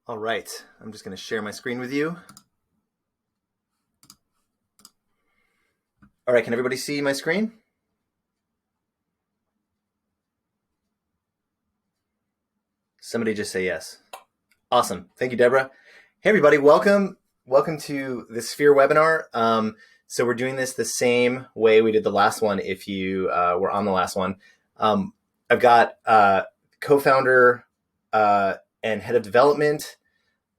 All right, I'm just going to share my screen with you. All right, can everybody see my screen? Somebody just say yes. Awesome. Thank you, Deborah. Hey, everybody. Welcome to the Sphere webinar. So we're doing this the same way we did the last one if you were on the last one. I've got co-founder and head of development,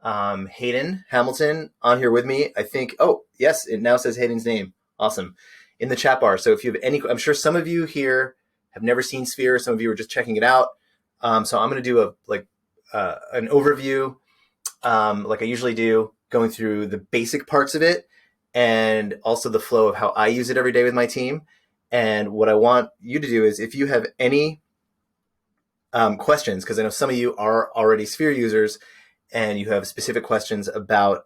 Hayden Hamilton, on here with me. I think, oh, yes, it now says Hayden's name. Awesome. In the chat bar. So if you have any, I'm sure some of you here have never seen Sphere. Some of you are just checking it out. So I'm going to do an overview, like I usually do, going through the basic parts of it and also the flow of how I use it every day with my team. And what I want you to do is, if you have any questions, because I know some of you are already Sphere users and you have specific questions about,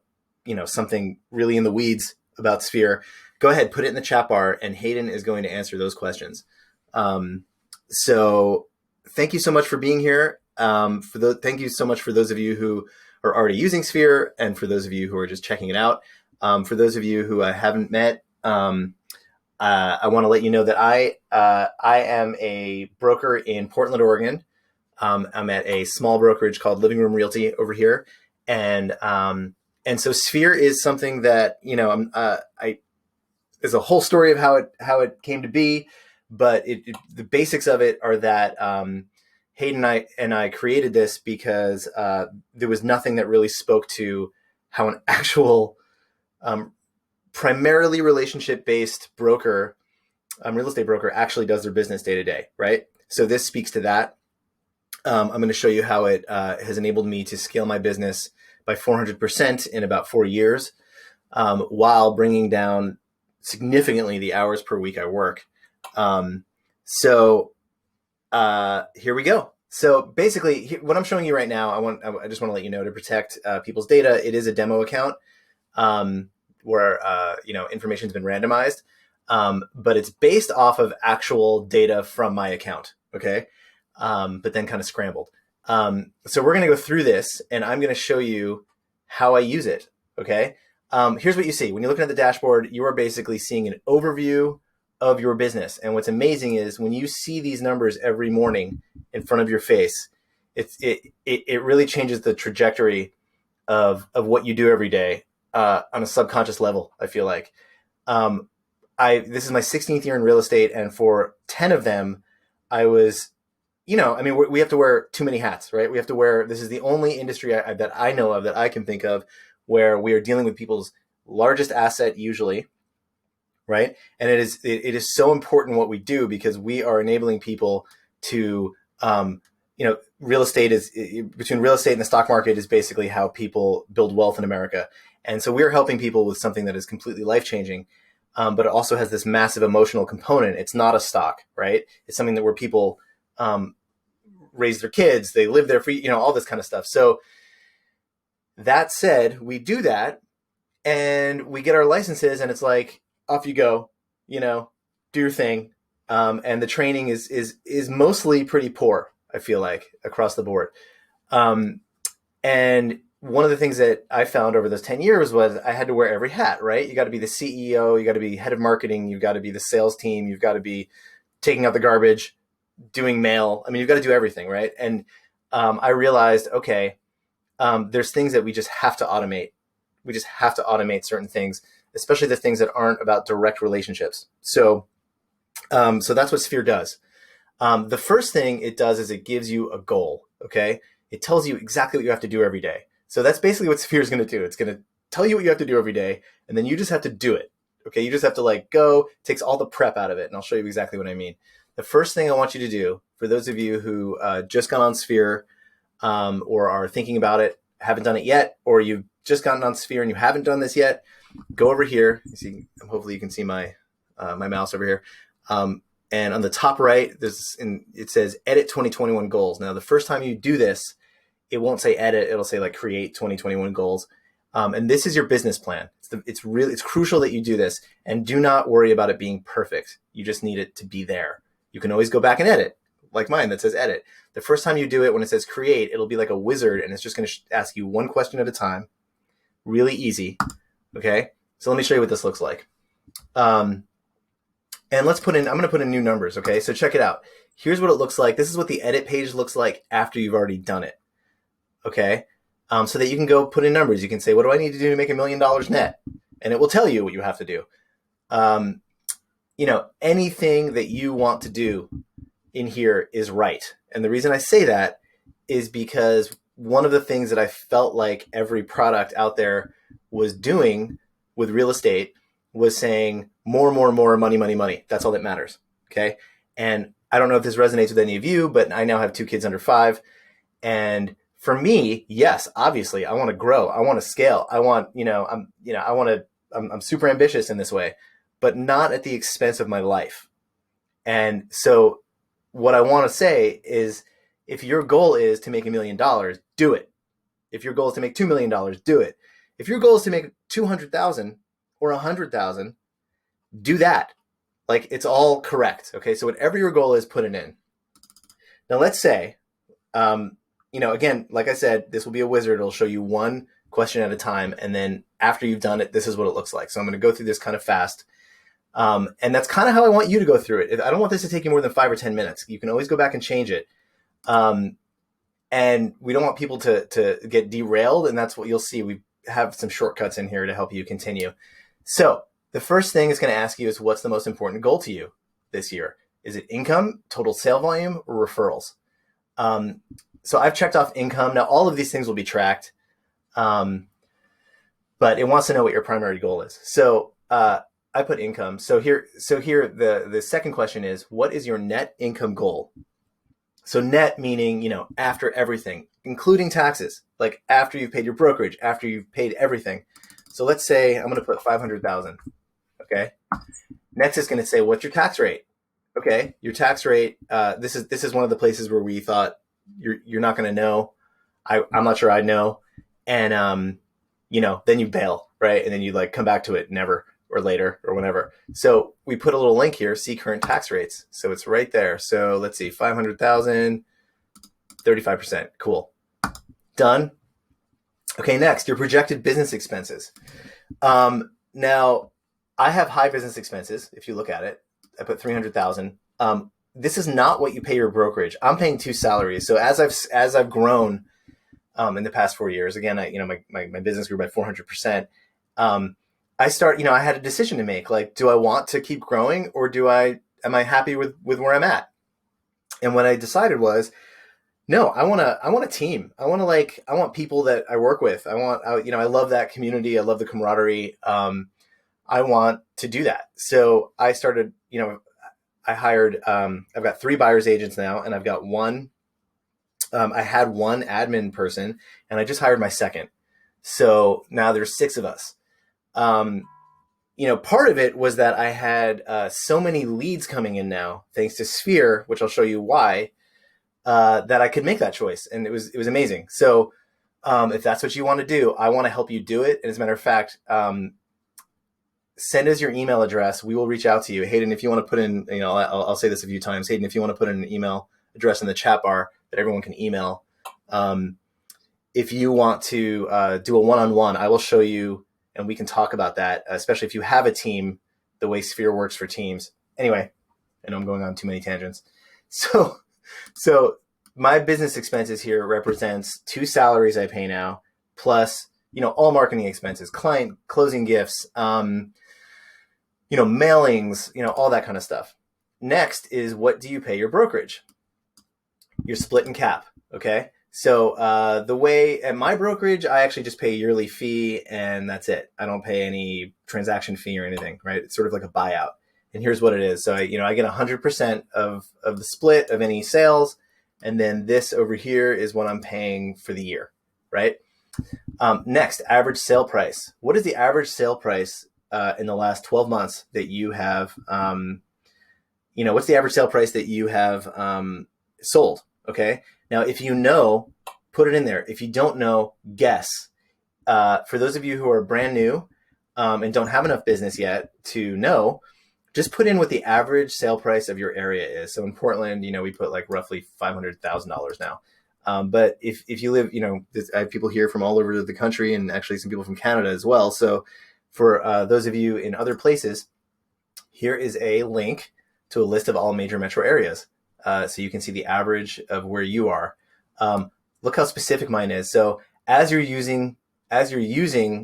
something really in the weeds about Sphere, go ahead, put it in the chat bar, and Hayden is going to answer those questions. So thank you so much for being here. Thank you so much for those of you who are already using Sphere, and for those of you who are just checking it out. For those of you who I haven't met, I want to let you know that I am a broker in Portland, Oregon. I'm at a small brokerage called Living Room Realty over here, and so Sphere is something that there's a whole story of how it came to be, but the basics of it are that Hayden and I created this because there was nothing that really spoke to how an actual primarily relationship-based broker, real estate broker, actually does their business day to day, right? So this speaks to that. I'm going to show you how it has enabled me to scale my business by 400% in about 4 years, while bringing down significantly the hours per week I work. So here we go. So basically, what I'm showing you right now, I just want to let you know, to protect people's data, it is a demo account where information's been randomized, but it's based off of actual data from my account. Okay. But then kind of scrambled. So we're going to go through this, and I'm going to show you how I use it. Okay. Here's what you see. When you're looking at the dashboard, you are basically seeing an overview of your business. And what's amazing is when you see these numbers every morning in front of your face, it really changes the trajectory of what you do every day, on a subconscious level, I feel like. This is my 16th year in real estate, and for 10 of them, I was, we have to wear too many hats, right? This is the only industry that I know of, that I can think of, where we are dealing with people's largest asset usually, right? And it is so important what we do, because we are enabling people to, real estate between real estate and the stock market is basically how people build wealth in America. And so we're helping people with something that is completely life-changing, but it also has this massive emotional component. It's not a stock, right? It's something where people raise their kids, they live there for, all this kind of stuff. So that said, we do that, and we get our licenses, and it's like, off you go, do your thing. And the training is mostly pretty poor, I feel like, across the board. And one of the things that I found over those 10 years was I had to wear every hat, right? You got to be the CEO, you got to be head of marketing, you've got to be the sales team, you've got to be taking out the garbage, doing mail. You've got to do everything, right? And I realized, okay, there's things that we just have to automate. We just have to automate certain things, especially the things that aren't about direct relationships. So that's what Sphere does. The first thing it does is it gives you a goal, okay? It tells you exactly what you have to do every day. So that's basically what Sphere is going to do. It's going to tell you what you have to do every day, and then you just have to do it, okay? You just have to go. It takes all the prep out of it, and I'll show you exactly what I mean. The first thing I want you to do, for those of you who just got on Sphere, or are thinking about it, haven't done it yet, or you've just gotten on Sphere and you haven't done this yet, go over here. You see, hopefully you can see my mouse over here. And on the top right, it says Edit 2021 Goals. Now, the first time you do this, it won't say Edit. It'll say Create 2021 Goals. And this is your business plan. It's crucial that you do this, and do not worry about it being perfect. You just need it to be there. You can always go back and edit. like mine that says edit. The first time you do it, when it says create, it'll be like a wizard, and it's just going to ask you one question at a time. Really easy. Okay. So let me show you what this looks like. And let's put in, I'm going to put in new numbers. Okay. So check it out. Here's what it looks like. This is what the edit page looks like after you've already done it. Okay. So that you can go put in numbers. You can say, what do I need to do to make $1 million net? And it will tell you what you have to do. Anything that you want to do in here is right. And the reason I say that is because one of the things that I felt like every product out there was doing with real estate was saying more, money. That's all that matters. Okay. And I don't know if this resonates with any of you, but I now have 2 kids under 5. And for me, yes, obviously I want to grow. I want to scale. I'm super ambitious in this way, but not at the expense of my life. And so what I want to say is, if your goal is to make $1 million, do it. If your goal is to make $2 million, do it. If your goal is to make 200,000 or 100,000, do that. Like, it's all correct. Okay. So whatever your goal is, put it in. Now let's say, again, like I said, this will be a wizard. It'll show you one question at a time. And then after you've done it, this is what it looks like. So I'm going to go through this kind of fast. And that's kind of how I want you to go through it. I don't want this to take you more than 5 or 10 minutes. You can always go back and change it. And we don't want people to get derailed. And that's what you'll see. We have some shortcuts in here to help you continue. So the first thing it's going to ask you is, what's the most important goal to you this year? Is it income, total sale volume, or referrals? So I've checked off income. Now, all of these things will be tracked. But it wants to know what your primary goal is. So, I put income. So here, the second question is, what is your net income goal? So net meaning, after everything, including taxes, like after you've paid your brokerage, after you've paid everything. So let's say I'm going to put 500,000. Okay. Next is going to say, what's your tax rate? Okay. Your tax rate. This is one of the places where we thought you're not going to know. I'm not sure I know. And, then you bail, right? And then you come back to it never, or later, or whenever. So we put a little link here, see current tax rates. So it's right there. So let's see, 500,000, 35%. Cool. Done. Okay, next, your projected business expenses. Now, I have high business expenses. If you look at it, I put 300,000. This is not what you pay your brokerage. I'm paying 2 salaries. So as I've grown in the past 4 years, again, my business grew by 400%. I had a decision to make. Like, do I want to keep growing, or am I happy with where I'm at? And what I decided was, no, I want a team. I want people that I work with. I love that community. I love the camaraderie. I want to do that. So I started, I hired, I've got 3 buyer's agents now, and I've got I had 1 admin person, and I just hired my second. So now there's 6 of us. Part of it was that I had so many leads coming in now, thanks to Sphere, which I'll show you why, that I could make that choice. And it was amazing. So if that's what you want to do, I want to help you do it. And as a matter of fact, send us your email address. We will reach out to you. Hayden, if you want to put in, I'll say this a few times. Hayden, if you want to put in an email address in the chat bar that everyone can email. If you want to do a one-on-one, I will show you, and we can talk about that, especially if you have a team, the way Sphere works for teams. Anyway, I know I'm going on too many tangents. So my business expenses here represents 2 salaries I pay now, plus, all marketing expenses, client closing gifts, mailings, all that kind of stuff. Next is, what do you pay your brokerage? Your split and cap. Okay. So the way at my brokerage, I actually just pay a yearly fee, and that's it. I don't pay any transaction fee or anything, right? It's sort of like a buyout. And here's what it is. So I get 100% of the split of any sales, and then this over here is what I'm paying for the year, right? Next, average sale price. What is the average sale price in the last 12 months that you have? What's the average sale price that you have sold? Okay. Now, if you know, put it in there. If you don't know, guess. For those of you who are brand new and don't have enough business yet to know, just put in what the average sale price of your area is. So in Portland, we put like roughly $500,000 now. But if you live, I have people here from all over the country, and actually some people from Canada as well. So for those of you in other places, here is a link to a list of all major metro areas. So you can see the average of where you are. Look how specific mine is. So as you're using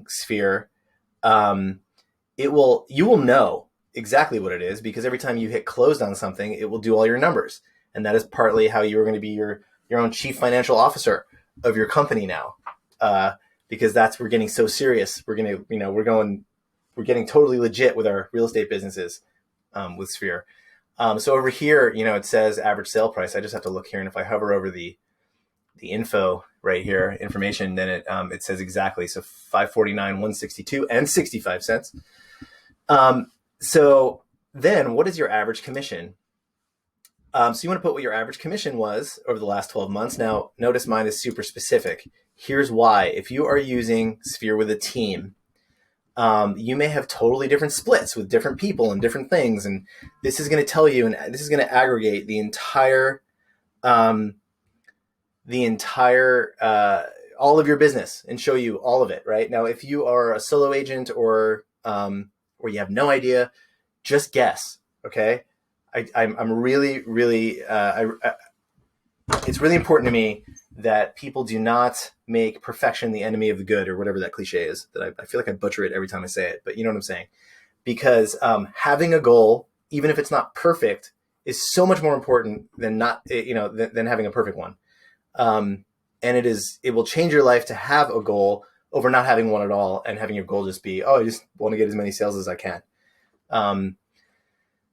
Sphere, you will know exactly what it is, because every time you hit closed on something, it will do all your numbers. And that is partly how you're going to be your own chief financial officer of your company now. Because we're getting so serious. We're getting totally legit with our real estate businesses, with Sphere. So over here, it says average sale price. I just have to look here. And if I hover over the info right here, information, then it says exactly. So 549, 162 and 65 cents. So then what is your average commission? So you want to put what your average commission was over the last 12 months. Now, notice mine is super specific. Here's why. If you are using Sphere with a team, you may have totally different splits with different people and different things. And this is going to tell you, and this is going to aggregate the entire all of your business and show you all of it, right? Now, if you are a solo agent or you have no idea, just guess, okay? I'm really, really, it's really important to me that people do not make perfection the enemy of the good, or whatever that cliche is. That I feel like I butcher it every time I say it, but you know what I'm saying? Because having a goal, even if it's not perfect, is so much more important than than having a perfect one. And it will change your life to have a goal over not having one at all, and having your goal just be, I just want to get as many sales as I can.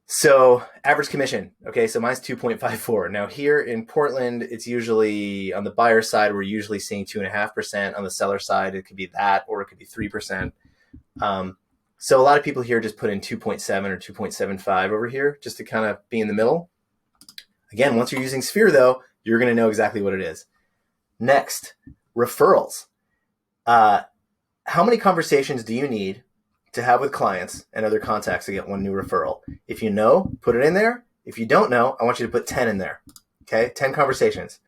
So average commission. Okay. So mine's 2.54. Now here in Portland, it's usually on the buyer side, we're usually seeing 2.5%. On the seller side, it could be that, or it could be 3%. So a lot of people here just put in 2.7 or 2.75 over here, just to kind of be in the middle. Again, once you're using Sphere though, you're going to know exactly what it is. Next, referrals. How many conversations do you need to have with clients and other contacts to get one new referral? If you know, put it in there. If you don't know, I want you to put 10 in there. Okay, 10 conversations.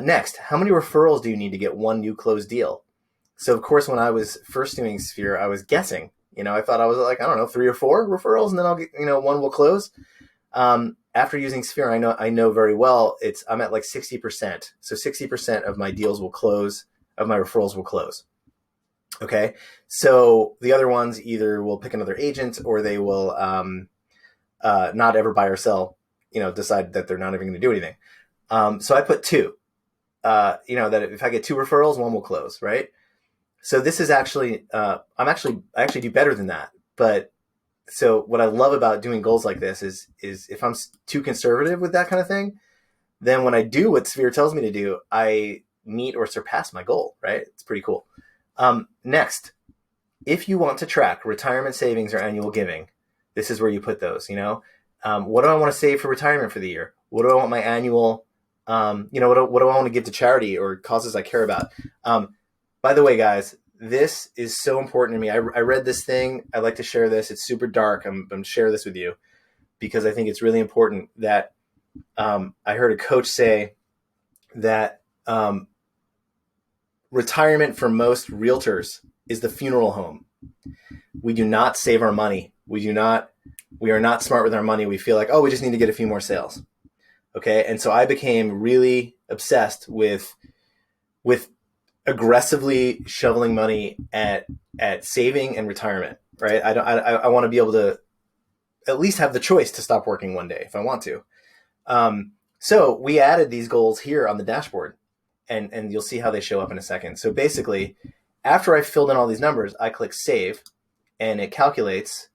Next, how many referrals do you need to get one new closed deal? So of course, when I was first doing Sphere, I was guessing. I thought I was like, 3 or 4 referrals, and then I'll get, one will close. After using Sphere, I know very well I'm at like 60%. So 60% of my deals will close, of my referrals will close. Okay. So the other ones either will pick another agent, or they will not ever buy or sell, decide that they're not even going to do anything. So I put 2, that if I get 2 referrals, 1 will close. Right. So this is actually, I actually do better than that. But so what I love about doing goals like this is if I'm too conservative with that kind of thing, then when I do what Sphere tells me to do, I meet or surpass my goal, right? It's pretty cool. Next, if you want to track retirement savings or annual giving, this is where you put those, what do I want to save for retirement for the year? What do I want my annual, what do I want to give to charity or causes I care about? By the way, guys, this is so important to me. I read this thing. I like to share this. It's super dark. I'm going to share this with you because I think it's really important that I heard a coach say that retirement for most realtors is the funeral home. We do not save our money. We are not smart with our money. We feel like, we just need to get a few more sales. Okay. And so I became really obsessed with aggressively shoveling money at saving and retirement, right? I want to be able to at least have the choice to stop working one day if I want to. So we added these goals here on the dashboard, and you'll see how they show up in a second. So basically, after I filled in all these numbers, I click save, and it calculates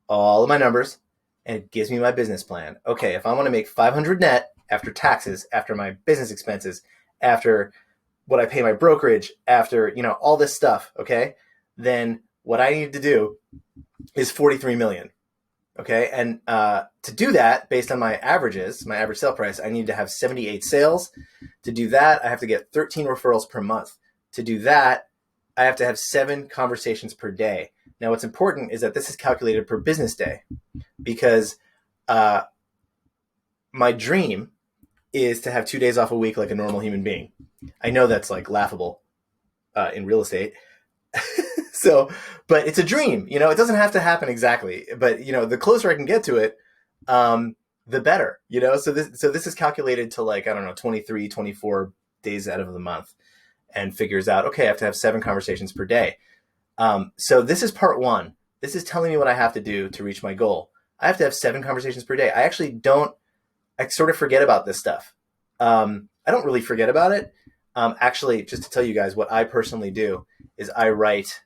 all of my numbers, and it gives me my business plan. Okay, if I want to make 500 net after taxes, after my business expenses, after what I pay my brokerage, after, all this stuff, okay, then what I need to do is 43 million. Okay. And to do that, based on my averages, my average sale price, I need to have 78 sales. To do that, I have to get 13 referrals per month. To do that, I have to have 7 conversations per day. Now, what's important is that this is calculated per business day, because uh, my dream is to have 2 days off a week like a normal human being. I know that's like laughable in real estate. So, but it's a dream, you know, it doesn't have to happen exactly, but you know, the closer I can get to it, the better, you know? So this is calculated to like, I don't know, 23, 24 days out of the month, and figures out, okay, I have to have 7 conversations per day. So this is part 1. This is telling me what I have to do to reach my goal. I have to have 7 conversations per day. I sort of forget about this stuff. I don't really forget about it. Actually, just to tell you guys what I personally do is I write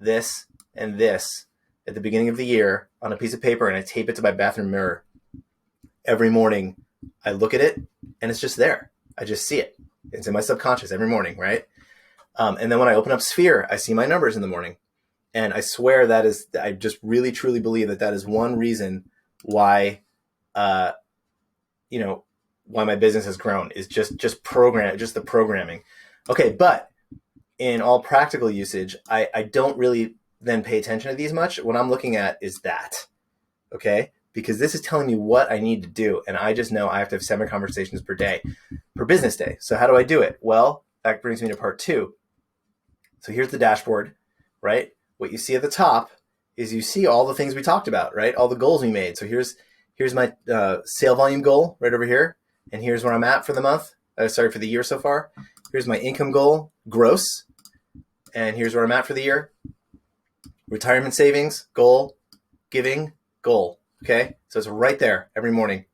this and this at the beginning of the year on a piece of paper, and I tape it to my bathroom mirror. Every morning I look at it and it's just there. I just see it. It's in my subconscious every morning, right? And then when I open up Sphere, I see my numbers in the morning. And I swear I just really, truly believe that is one reason why, why my business has grown, is just the programming. Okay. But in all practical usage, I don't really then pay attention to these much. What I'm looking at is that, okay? Because this is telling me what I need to do. And I just know I have to have 7 conversations per day, per business day. So how do I do it? Well, that brings me to part 2. So here's the dashboard, right? What you see at the top is you see all the things we talked about, right? All the goals we made. So here's my sale volume goal right over here. And here's where I'm at for the month. For the year so far. Here's my income goal, gross. And here's where I'm at for the year. Retirement savings, goal, giving, goal. Okay. So it's right there every morning.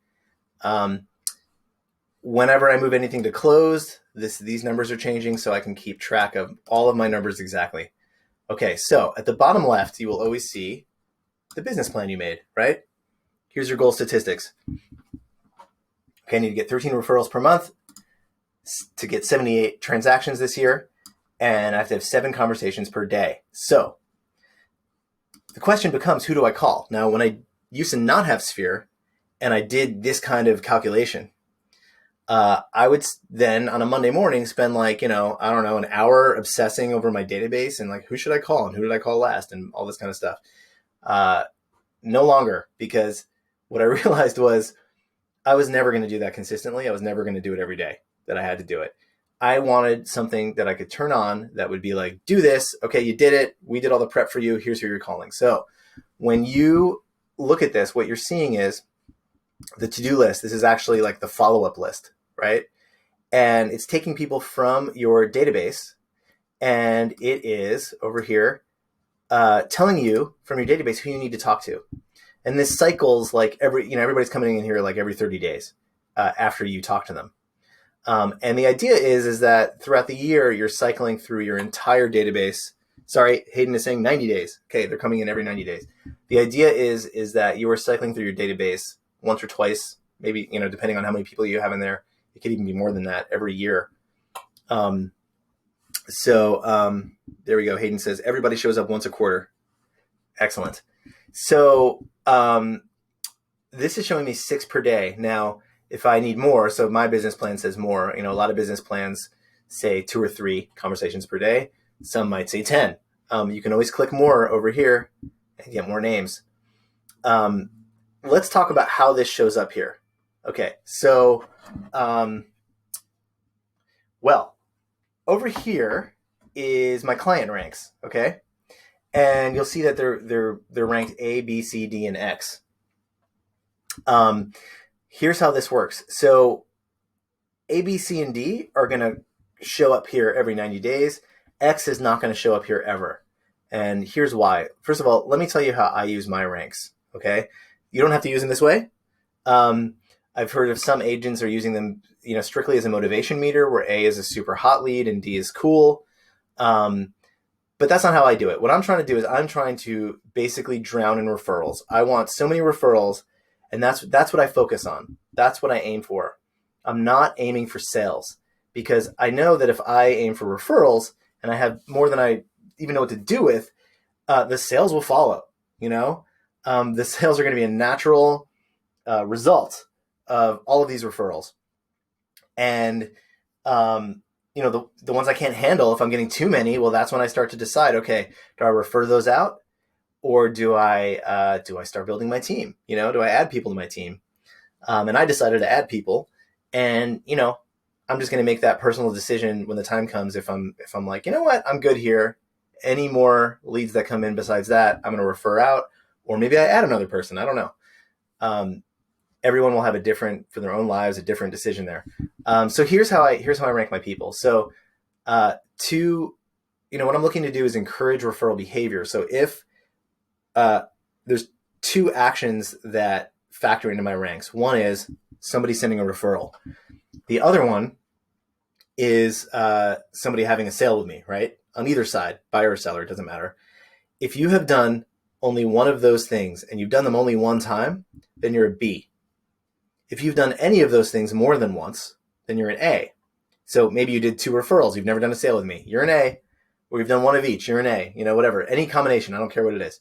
Whenever I move anything to closed, these numbers are changing, so I can keep track of all of my numbers exactly. Okay. So at the bottom left, you will always see the business plan you made, right? Here's your goal statistics. Okay. I need to get 13 referrals per month to get 78 transactions this year. And I have to have 7 conversations per day. So the question becomes, who do I call? Now, when I used to not have Sphere and I did this kind of calculation, I would then on a Monday morning spend like, an hour obsessing over my database and like, who should I call and who did I call last and all this kind of stuff. No longer, because what I realized was I was never going to do that consistently. I was never going to do it every day that I had to do it. I wanted something that I could turn on that would be like, do this. Okay, you did it. We did all the prep for you. Here's who you're calling. So when you look at this, what you're seeing is the to-do list. This is actually like the follow-up list, right? And it's taking people from your database, and it is over here telling you from your database who you need to talk to. And this cycles like everybody's coming in here like every 30 days after you talk to them. And the idea is that throughout the year, you're cycling through your entire database. Sorry, Hayden is saying 90 days. Okay, they're coming in every 90 days. The idea is that you are cycling through your database once or twice, maybe, depending on how many people you have in there. It could even be more than that every year. There we go. Hayden says everybody shows up once a quarter. Excellent. So this is showing me 6 per day. Now, if I need more, so my business plan says more, a lot of business plans say 2 or 3 conversations per day. Some might say 10. You can always click more over here and get more names. Let's talk about how this shows up here. Okay. So, over here is my client ranks. Okay. And you'll see that they're ranked A, B, C, D, and X. Here's how this works. So A, B, C, and D are going to show up here every 90 days. X is not going to show up here ever. And here's why. First of all, let me tell you how I use my ranks. Okay. You don't have to use them this way. I've heard of some agents are using them, strictly as a motivation meter, where A is a super hot lead and D is cool. But that's not how I do it. What I'm trying to do is I'm trying to basically drown in referrals. I want so many referrals, and that's what I focus on. That's what I aim for. I'm not aiming for sales, because I know that if I aim for referrals and I have more than I even know what to do with, the sales will follow. The sales are going to be a natural result of all of these referrals. And the ones I can't handle, if I'm getting too many, well, that's when I start to decide, okay, do I refer those out? or do I start building my team? Do I add people to my team? And I decided to add people, and I'm just going to make that personal decision when the time comes. If I'm like, you know what, I'm good here. Any more leads that come in besides that, I'm going to refer out, or maybe I add another person. I don't know. Everyone will have a different, for their own lives, a different decision there. So here's how I rank my people. So what I'm looking to do is encourage referral behavior. So if there's two actions that factor into my ranks. One is somebody sending a referral. The other one is somebody having a sale with me, right? On either side, buyer or seller, it doesn't matter. If you have done only one of those things and you've done them only one time, then you're a B. If you've done any of those things more than once, then you're an A. So maybe you did 2 referrals. You've never done a sale with me. You're an A. Or you've done one of each. You're an A. Whatever. Any combination. I don't care what it is.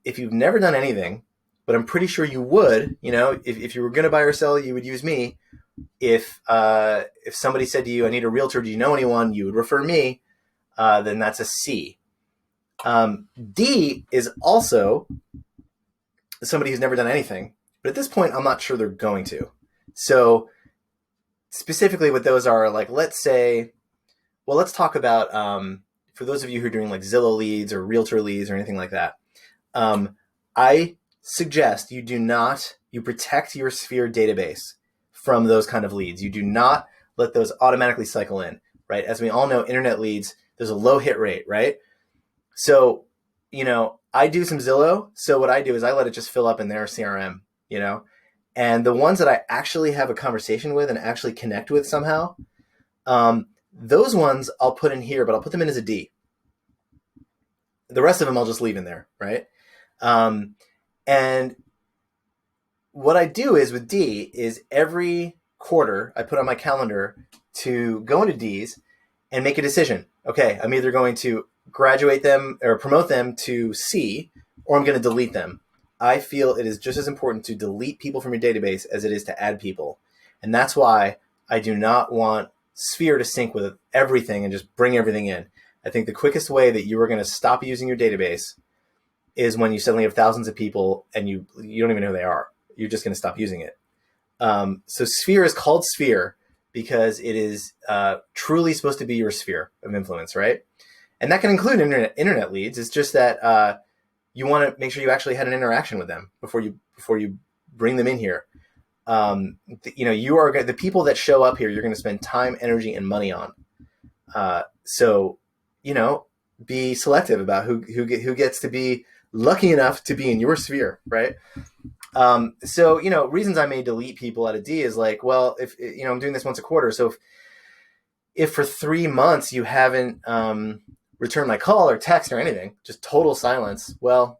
If you've never done anything, but I'm pretty sure you would, if you were going to buy or sell, you would use me. If somebody said to you, I need a realtor, do you know anyone? You would refer me. Then that's a C. D is also somebody who's never done anything. But at this point, I'm not sure they're going to. So specifically what those are, like, let's talk about, for those of you who are doing like Zillow leads or realtor leads or anything like that, I suggest you protect your Sphere database from those kind of leads. You do not let those automatically cycle in, right? As we all know, internet leads, there's a low hit rate, right? So, I do some Zillow. So what I do is I let it just fill up in their CRM, and the ones that I actually have a conversation with and actually connect with somehow, those ones I'll put in here, but I'll put them in as a D. The rest of them I'll just leave in there, right? And what I do is with D is every quarter I put on my calendar to go into Ds and make a decision. Okay, I'm either going to graduate them or promote them to C, or I'm going to delete them. I feel it is just as important to delete people from your database as it is to add people. And that's why I do not want Sphere to sync with everything and just bring everything in. I think the quickest way that you are going to stop using your database is when you suddenly have thousands of people and you don't even know who they are. You're just going to stop using it. So Sphere is called Sphere because it is truly supposed to be your sphere of influence, right? And that can include internet leads. It's just that you want to make sure you actually had an interaction with them before you bring them in here. You are the people that show up here. You're going to spend time, energy, and money on. So be selective about who gets to be lucky enough to be in your sphere, right? So reasons I may delete people out of D is like, well, if I'm doing this once a quarter, so if for 3 months you haven't returned my call or text or anything, just total silence, well,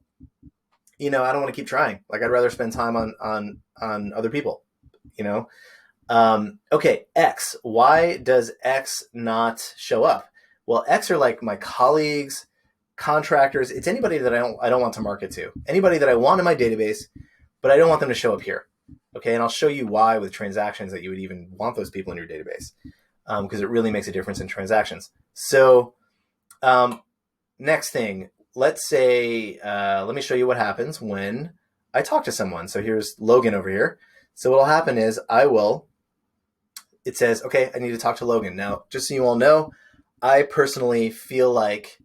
I don't want to keep trying. Like, I'd rather spend time on other people, Okay, X. Why does X not show up? Well, X are like my colleagues, contractors. It's anybody that I don't want to market to. Anybody that I want in my database, but I don't want them to show up here. Okay, and I'll show you why with transactions that you would even want those people in your database, because it really makes a difference in transactions. So next thing, let's say, let me show you what happens when I talk to someone. So here's Logan over here. So what'll happen is it says, okay, I need to talk to Logan. Now, just so you all know, I personally feel like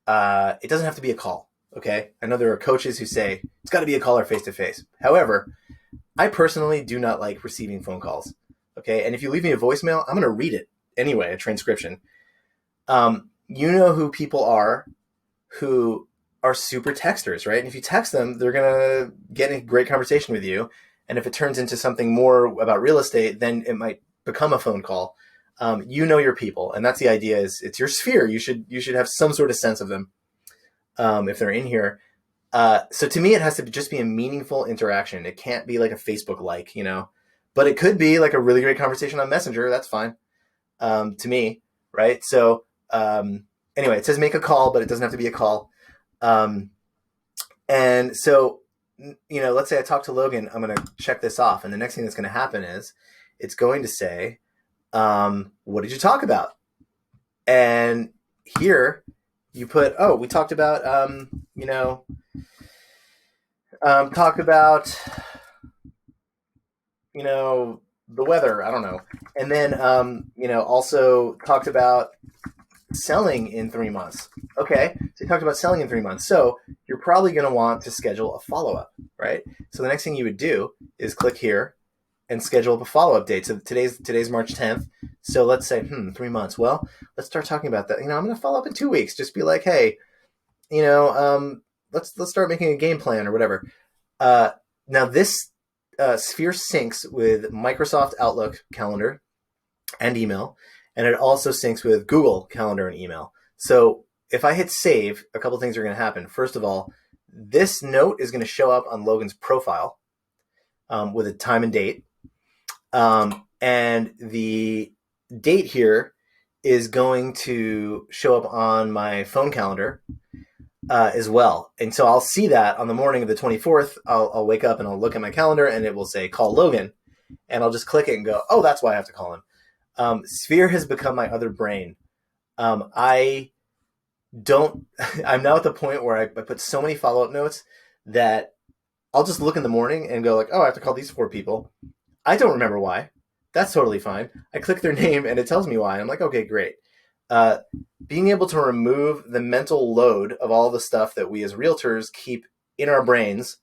it doesn't have to be a call. Okay, I know there are coaches who say it's got to be a call or face-to-face. However, I personally do not like receiving phone calls. Okay, and if you leave me a voicemail, I'm going to read it anyway, a transcription. You know who people are who are super texters, right? And if you text them, they're going to get in a great conversation with you. And if it turns into something more about real estate, then it might become a phone call. You know your people, and that's the idea. Is it's your sphere. You should have some sort of sense of them if they're in here. So to me, it has to just be a meaningful interaction. It can't be like a Facebook like, but it could be like a really great conversation on Messenger. That's fine to me, right? So anyway, it says make a call, but it doesn't have to be a call. And so, let's say I talk to Logan, I'm going to check this off. And the next thing that's going to happen is it's going to say, what did you talk about? And here you put, oh, we talked about, talk about, the weather. I don't know. And then, also talked about selling in 3 months. Okay, so you talked about selling in 3 months. So you're probably going to want to schedule a follow up, right? So the next thing you would do is click here and schedule up a follow up date. So today's March 10th. So let's say 3 months. Well, let's start talking about that. I'm going to follow up in 2 weeks. Just be like, hey, let's start making a game plan or whatever. Now this Sphere syncs with Microsoft Outlook calendar and email, and it also syncs with Google Calendar and email. So if I hit save, a couple things are going to happen. First of all, this note is going to show up on Logan's profile with a time and date. And the date here is going to show up on my phone calendar as well. And so I'll see that on the morning of the 24th. I'll wake up and I'll look at my calendar and it will say call Logan. And I'll just click it and go, oh, that's why I have to call him. Sphere has become my other brain. I'm now at the point where I put so many follow-up notes that I'll just look in the morning and go like, oh, I have to call these 4 people. I don't remember why. That's totally fine. I click their name and it tells me why. I'm like, okay, great. Being able to remove the mental load of all the stuff that we as realtors keep in our brains,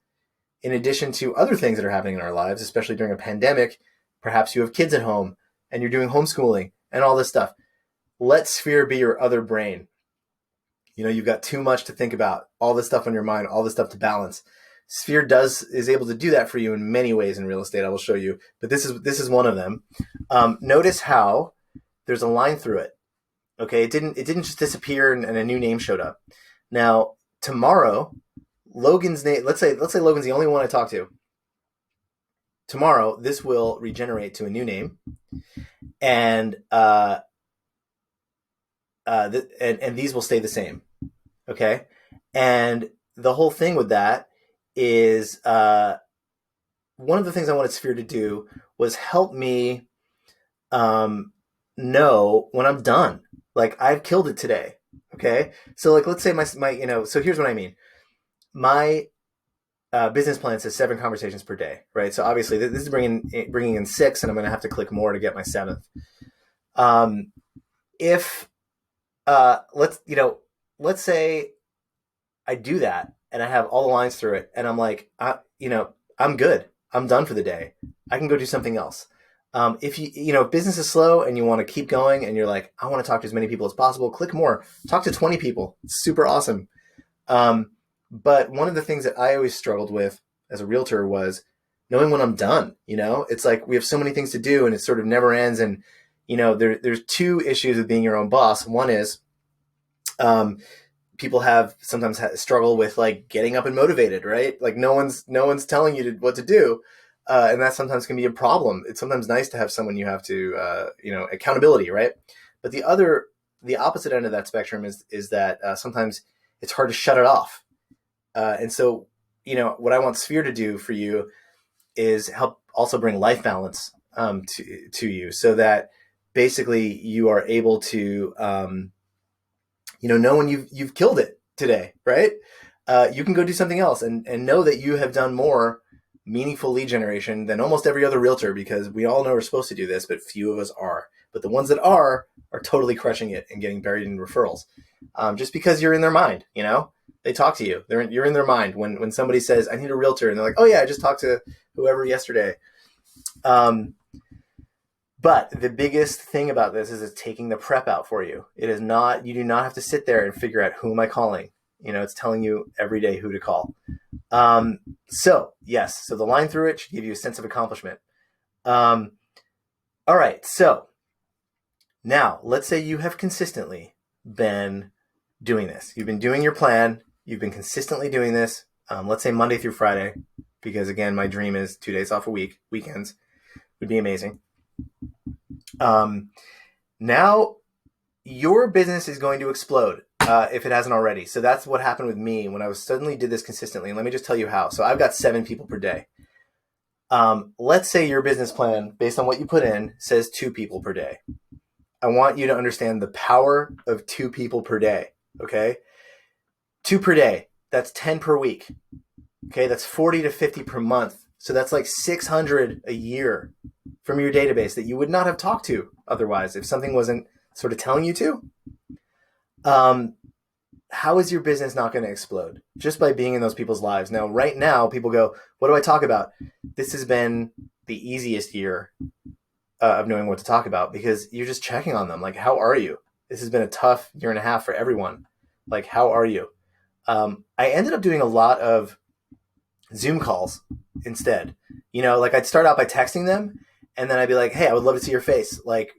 in addition to other things that are happening in our lives, especially during a pandemic. Perhaps you have kids at home and you're doing homeschooling and all this stuff. Let Sphere be your other brain. You've got too much to think about, all this stuff on your mind, all this stuff to balance. Sphere is able to do that for you in many ways in real estate. I will show you, but this is one of them. Notice how there's a line through it. Okay, it didn't just disappear and a new name showed up. Now tomorrow, Logan's name. Let's say Logan's the only one I talk to. Tomorrow, this will regenerate to a new name, and and these will stay the same. Okay, and the whole thing with that is one of the things I wanted Sphere to do was help me know when I'm done. Like, I've killed it today. Okay, so like let's say my so here's what I mean. My business plan says 7 conversations per day, right? So obviously this is bringing in 6, and I'm going to have to click more to get my 7th. If let's say I do that and I have all the lines through it and I'm like, I'm good. I'm done for the day. I can go do something else. If if business is slow and you want to keep going and you're like, I want to talk to as many people as possible, click more, talk to 20 people. It's super awesome. But one of the things that I always struggled with as a realtor was knowing when I'm done. It's like we have so many things to do and it sort of never ends. And, there's 2 issues with being your own boss. One is, people sometimes struggle with like getting up and motivated, right? Like no one's telling you what to do. And that sometimes can be a problem. It's sometimes nice to have someone you have to, accountability, right? But the opposite end of that spectrum is that sometimes it's hard to shut it off. And so, what I want Sphere to do for you is help also bring life balance to you, so that basically you are able to, know when you've killed it today, right? You can go do something else and know that you have done more meaningful lead generation than almost every other realtor, because we all know we're supposed to do this, but few of us are. But the ones that are totally crushing it and getting buried in referrals. Just because you're in their mind, they talk to you. You're in their mind when somebody says, I need a realtor, and they're like, oh yeah, I just talked to whoever yesterday. But the biggest thing about this is it's taking the prep out for you. It is not, you do not have to sit there and figure out who am I calling. It's telling you every day who to call. So the line through it should give you a sense of accomplishment. All right. So now let's say you have consistently been doing this. You've been doing your plan. You've been consistently doing this. Let's say Monday through Friday, because again, my dream is 2 days off a week. Weekends would be amazing. Now your business is going to explode. If it hasn't already. So that's what happened with me when I suddenly did this consistently. And let me just tell you how. So I've got 7 people per day. Let's say your business plan, based on what you put in, says 2 people per day. I want you to understand the power of 2 people per day. Okay. 2 per day. That's 10 per week. Okay. That's 40 to 50 per month. So that's like 600 a year from your database that you would not have talked to otherwise if something wasn't sort of telling you to. Um, how is your business not going to explode just by being in those people's lives? Now, right now, people go, what do I talk about? This has been the easiest year of knowing what to talk about because you're just checking on them. Like, how are you? This has been a tough year and a half for everyone. Like, how are you? I ended up doing a lot of Zoom calls instead. You know, like I'd start out by texting them and then I'd be like, hey, I would love to see your face. Like,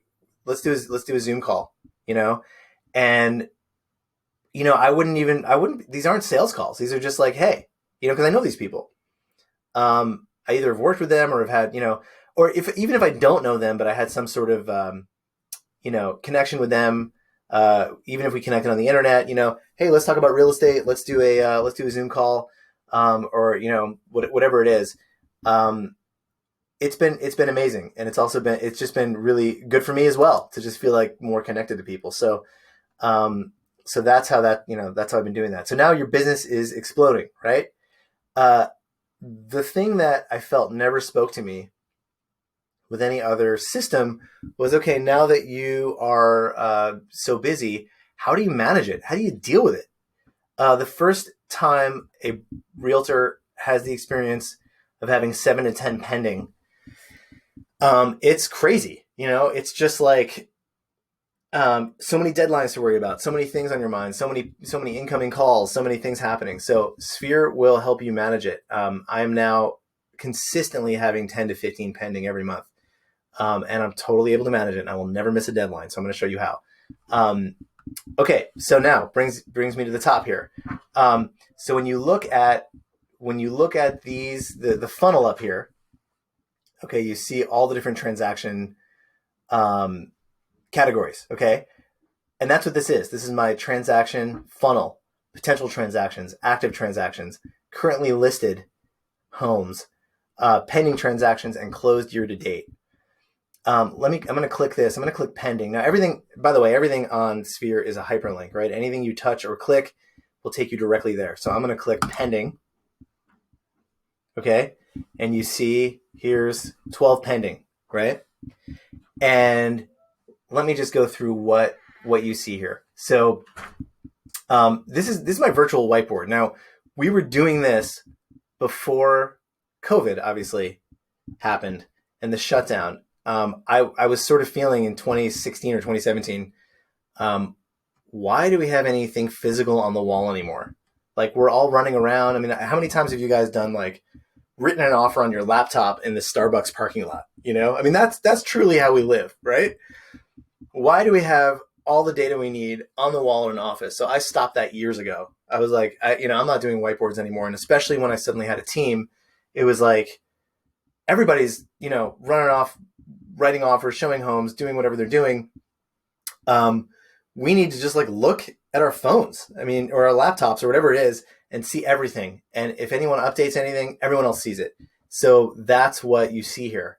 let's do a Zoom call, you know? And I wouldn't, these aren't sales calls. These are just like, hey, because I know these people. I either have worked with them or have had, or even if I don't know them, but I had some sort of, connection with them. Even if we connected on the internet, hey, let's talk about real estate. Let's do a Zoom call, or, whatever it is. It's been amazing. And it's just been really good for me as well to just feel like more connected to people. So, that's how that's how I've been doing that. So now your business is exploding, right? The thing that I felt never spoke to me with any other system was, okay, now that you are so busy, how do you manage it? How do you deal with it? The first time a realtor has the experience of having 7 to 10 pending, it's crazy. It's just like, so many deadlines to worry about, so many things on your mind, so many incoming calls, so many things happening. So Sphere will help you manage it. I'm now consistently having 10 to 15 pending every month. And I'm totally able to manage it, and I will never miss a deadline. So I'm going to show you how. Okay. So now brings me to the top here. So when you look at these, the funnel up here, okay, you see all the different transaction, categories. Okay. And that's what this is. This is my transaction funnel, potential transactions, active transactions, currently listed homes, pending transactions, and closed year to date. I'm going to click this. I'm going to click pending. Now, by the way, everything on Sphere is a hyperlink, right? Anything you touch or click will take you directly there. So I'm going to click pending. Okay. And you see here's 12 pending, right? And let me just go through what you see here. So this is my virtual whiteboard. Now, we were doing this before COVID obviously happened and the shutdown. I was sort of feeling in 2016 or 2017, why do we have anything physical on the wall anymore? Like, we're all running around. I mean, how many times have you guys done like written an offer on your laptop in the Starbucks parking lot? I mean, that's truly how we live, right? Why do we have all the data we need on the wall in an office? So I stopped that years ago. I was like, I'm not doing whiteboards anymore. And especially when I suddenly had a team, it was like everybody's, running off, writing offers, showing homes, doing whatever they're doing. We need to just like look at our phones, or our laptops or whatever it is, and see everything. And if anyone updates anything, everyone else sees it. So that's what you see here.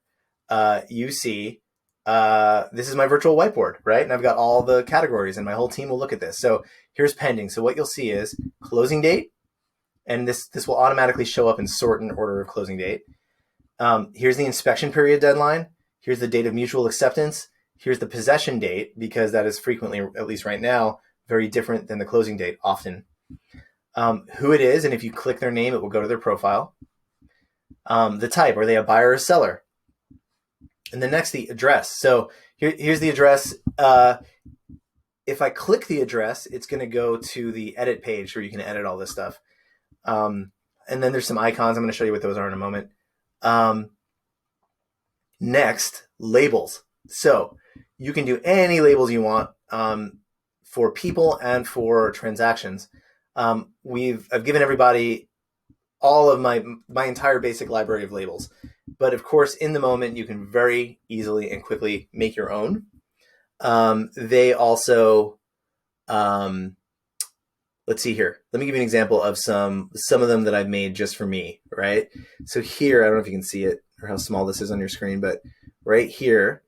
You see, this is my virtual whiteboard, right? And I've got all the categories and my whole team will look at this. So here's pending. So what you'll see is closing date. And this will automatically show up in sort and order of closing date. Here's the inspection period deadline. Here's the date of mutual acceptance. Here's the possession date, because that is frequently, at least right now, very different than the closing date often. Who it is, and if you click their name, it will go to their profile. The type, are they a buyer or seller? And then next, the address. So here's the address. If I click the address, it's going to go to the edit page where you can edit all this stuff. And then there's some icons. I'm going to show you what those are in a moment. Next, labels. So you can do any labels you want for people and for transactions. I've given everybody all of my entire basic library of labels. But of course, in the moment, you can very easily and quickly make your own. They also, let's see here. Let me give you an example of some of them that I've made just for me, right? So here, I don't know if you can see it or how small this is on your screen, but right here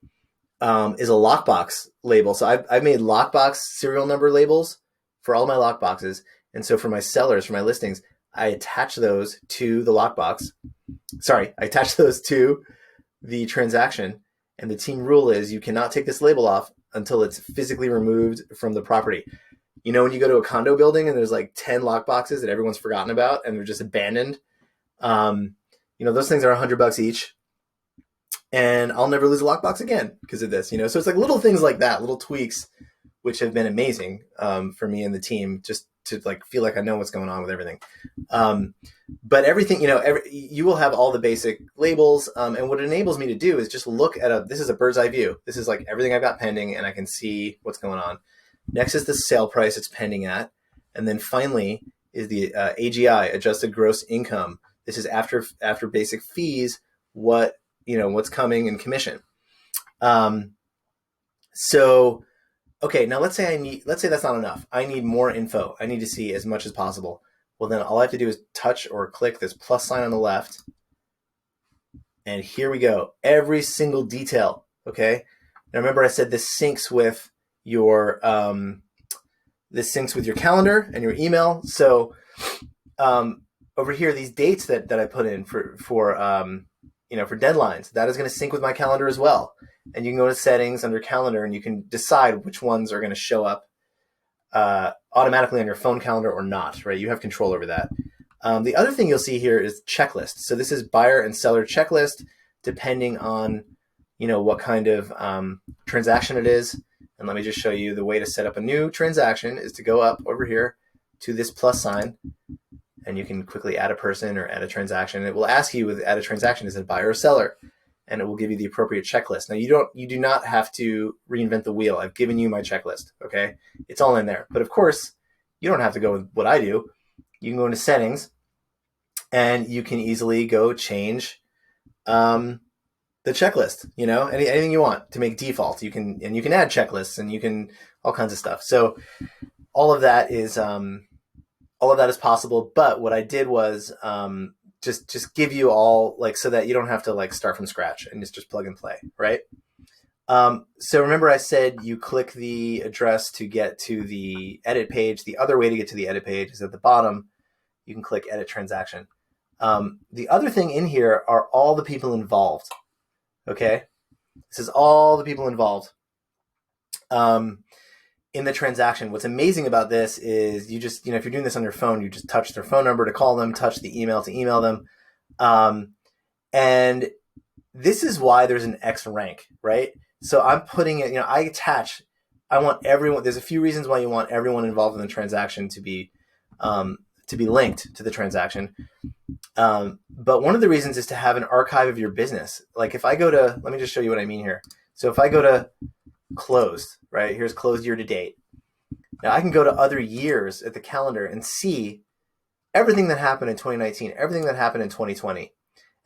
is a lockbox label. So I've made lockbox serial number labels for all my lockboxes. And so for my sellers, for my listings, I attach those to the lockbox. Sorry, I attach those to the transaction. And the team rule is you cannot take this label off until it's physically removed from the property. You know, when you go to a condo building and there's like 10 lockboxes that everyone's forgotten about and they're just abandoned, those things are $100 each. And I'll never lose a lockbox again because of this, So it's like little things like that, little tweaks, which have been amazing for me and the team, just to like feel like I know what's going on with everything. But everything, you will have all the basic labels. And what it enables me to do is just look at this is a bird's eye view. This is like everything I've got pending and I can see what's going on. Next is the sale price it's pending at. And then finally is the AGI, adjusted gross income. This is after basic fees, what's coming in commission. Okay, now let's say that's not enough. I need more info. I need to see as much as possible. Well, then all I have to do is touch or click this plus sign on the left. And here we go. Every single detail. Okay. Now remember I said this syncs with your calendar and your email. So over here, these dates that I put in for deadlines, that is going to sync with my calendar as well. And you can go to settings under calendar and you can decide which ones are going to show up automatically on your phone calendar or not, right? You have control over that. The other thing you'll see here is checklist. So this is buyer and seller checklist, depending on, what kind of transaction it is. And let me just show you the way to set up a new transaction is to go up over here to this plus sign and you can quickly add a person or add a transaction. It will ask you with add a transaction, is it buyer or seller? And it will give you the appropriate checklist. Now you do not have to reinvent the wheel. I've given you my checklist. Okay. It's all in there. But of course you don't have to go with what I do. You can go into settings and you can easily go change the checklist, anything you want to make default. You can add checklists and you can all kinds of stuff. So all of that is possible. But what I did was just give you all so that you don't have to start from scratch and just plug and play, right? So remember I said you click the address to get to the edit page. The other way to get to the edit page is at the bottom. You can click edit transaction. The other thing in here are all the people involved. Okay. This is all the people involved in the transaction. What's amazing about this is you just, if you're doing this on your phone, you just touch their phone number to call them, touch the email to email them. And this is why there's an X rank, right? So I'm putting it, I want everyone, there's a few reasons why you want everyone involved in the transaction to be linked to the transaction. But one of the reasons is to have an archive of your business. Like if I go to, let me just show you what I mean here. So if I go to closed, right? Here's closed year to date. Now I can go to other years at the calendar and see everything that happened in 2019, everything that happened in 2020.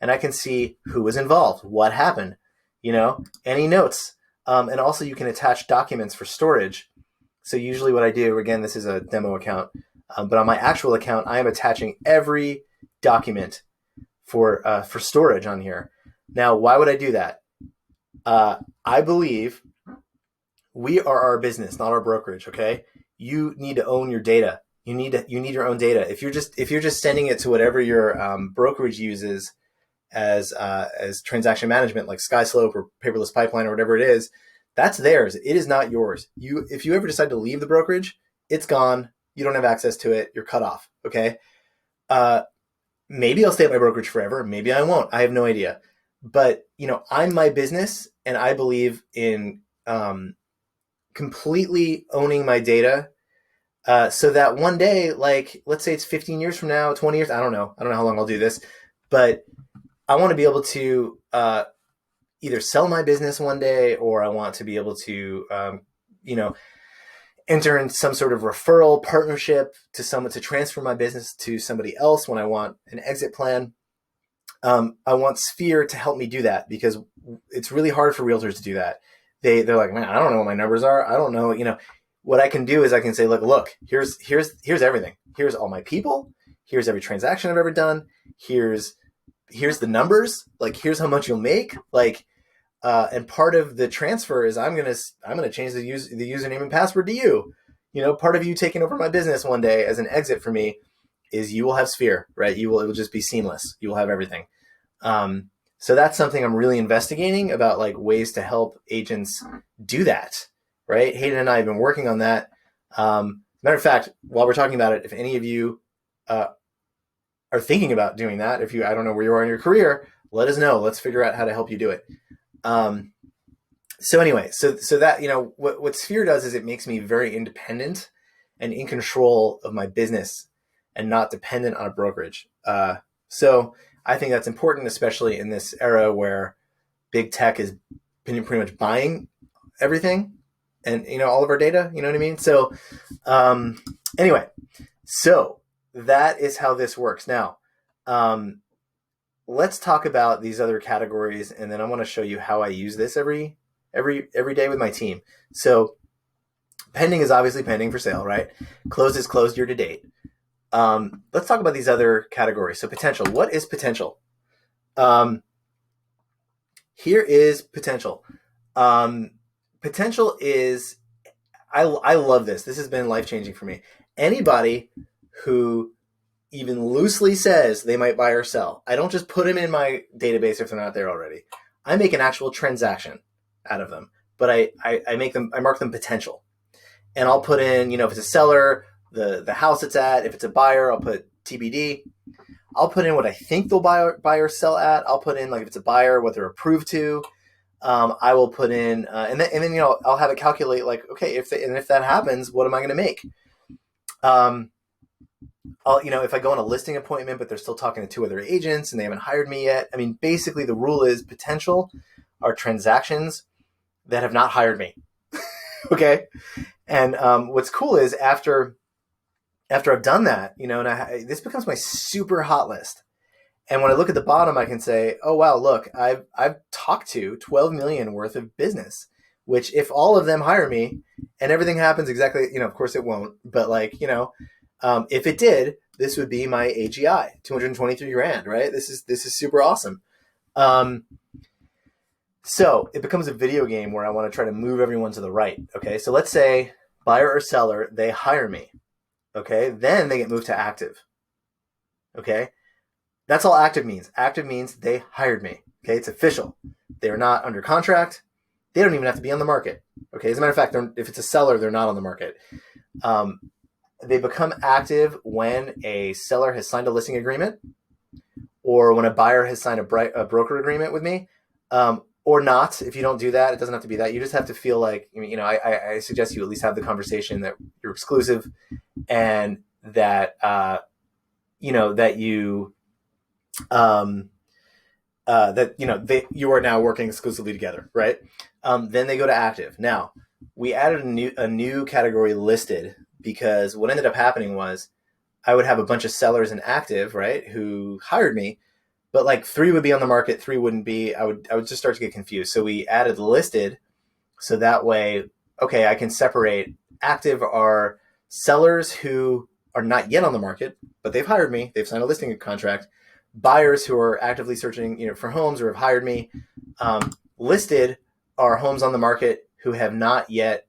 And I can see who was involved, what happened, any notes. And also you can attach documents for storage. So usually what I do, again, this is a demo account, but on my actual account, I am attaching every document for storage on here. Now, why would I do that? I believe we are our business, not our brokerage. Okay. You need to own your data. You need your own data. If you're just sending it to whatever your brokerage uses as transaction management, like SkySlope or Paperless Pipeline or whatever it is, that's theirs. It is not yours. If you ever decide to leave the brokerage, it's gone. You don't have access to it. You're cut off. Okay. Maybe I'll stay at my brokerage forever. Maybe I won't. I have no idea. But I'm my business, and I believe in completely owning my data, so that one day, let's say it's 15 years from now, 20 years, I don't know how long I'll do this, but I want to be able to either sell my business one day, or I want to be able to, enter in some sort of referral partnership to someone to transfer my business to somebody else when I want an exit plan. I want Sphere to help me do that, because it's really hard for realtors to do that. They're like, man, I don't know what my numbers are. I don't know. What I can do is I can say, look, here's everything. Here's all my people. Here's every transaction I've ever done. Here's the numbers. Here's how much you'll make. And part of the transfer is I'm gonna change the username and password to you. part of you taking over my business one day as an exit for me is you will have Sphere, right? It will just be seamless. You will have everything. So that's something I'm really investigating about, like ways to help agents do that, right? Hayden and I have been working on that. Matter of fact, while we're talking about it, if any of you are thinking about doing that, I don't know where you are in your career, let us know. Let's figure out how to help you do it. So anyway, so that, what Sphere does is it makes me very independent and in control of my business and not dependent on a brokerage. So I think that's important, especially in this era where big tech is pretty much buying everything and, all of our data, you know what I mean? So anyway, so that is how this works. Now, let's talk about these other categories, and then I want to show you how I use this every day with my team. So pending is obviously pending for sale, right? Closed is closed year to date. Let's talk about these other categories. So potential. What is potential? Here is potential. Potential is, I love this. This has been life-changing for me. Anybody who even loosely says they might buy or sell, I don't just put them in my database if they're not there already. I make an actual transaction out of them, but I mark them potential. And I'll put in, if it's a seller, the house it's at. If it's a buyer, I'll put TBD. I'll put in what I think they'll buy or sell at. I'll put in, like, if it's a buyer, what they're approved to. I will put in, and then I'll have it calculate, like, okay, if that happens, what am I going to make? If I go on a listing appointment, but they're still talking to 2 other agents and they haven't hired me yet. I mean, basically the rule is potential are transactions that have not hired me. Okay. And what's cool is after I've done that, and this becomes my super hot list. And when I look at the bottom, I can say, oh, wow, look, I've talked to 12 million worth of business, which if all of them hire me and everything happens exactly, of course it won't, but if it did, this would be my AGI, 223 grand, right? This is super awesome. So it becomes a video game where I want to try to move everyone to the right. Okay. So let's say buyer or seller, they hire me. Okay. Then they get moved to active. Okay. That's all active means. Active means they hired me. Okay. It's official. They are not under contract. They don't even have to be on the market. Okay. As a matter of fact, if it's a seller, they're not on the market. They become active when a seller has signed a listing agreement, or when a buyer has signed a broker agreement with me, or not. If you don't do that, it doesn't have to be that. You just have to feel like, I suggest you at least have the conversation that you're exclusive, and that, that you, you are now working exclusively together, right? Then they go to active. Now, we added a new category, listed, because what ended up happening was I would have a bunch of sellers in active, right, who hired me, but like 3 would be on the market, 3 wouldn't be. I would just start to get confused. So we added listed, so that way, okay, I can separate. Active are sellers who are not yet on the market, but they've hired me. They've signed a listing contract. Buyers who are actively searching, for homes or have hired me. Listed are homes on the market who have not yet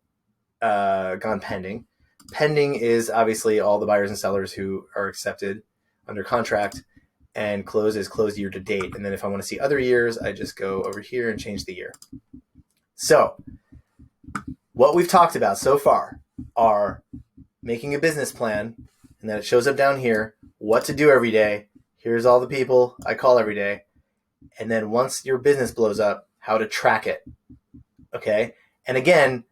gone pending. Pending is obviously all the buyers and sellers who are accepted under contract, and close is closed year to date. And then if I want to see other years, I just go over here and change the year. So what we've talked about so far are making a business plan, and then it shows up down here, what to do every day. Here's all the people I call every day. And then once your business blows up, how to track it. Okay. And again,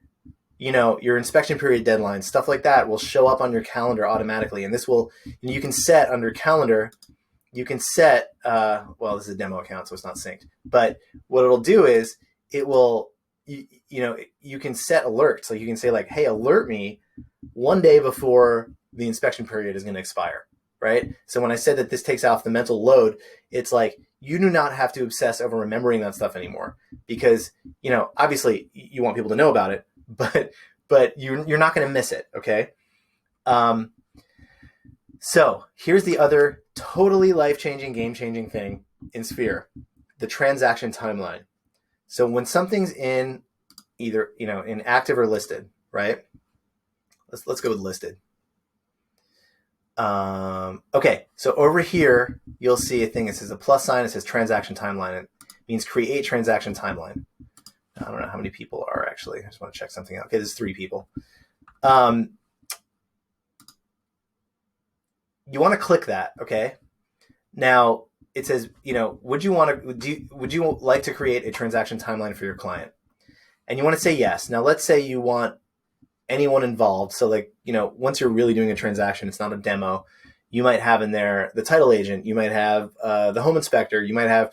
your inspection period deadlines, stuff like that will show up on your calendar automatically. And this will, you can set under calendar, you can set, this is a demo account, so it's not synced, but what it'll do is it will, you can set alerts. So you can say, like, hey, alert me one day before the inspection period is going to expire. Right. So when I said that this takes off the mental load, it's like, you do not have to obsess over remembering that stuff anymore, because, obviously you want people to know about it, but you're not going to miss it. Okay. So here's the other totally life-changing, game-changing thing in Sphere, the transaction timeline. So when something's in either, in active or listed, right? Let's go with listed. Okay, so over here, you'll see a thing. It says a plus sign. It says transaction timeline. It means create transaction timeline. I don't know how many people are actually. I just want to check something out. Okay, there's 3 people. You want to click that, okay? Now it says, would you like to create a transaction timeline for your client? And you want to say yes. Now let's say you want anyone involved. So once you're really doing a transaction, it's not a demo. You might have in there the title agent. You might have the home inspector. You might have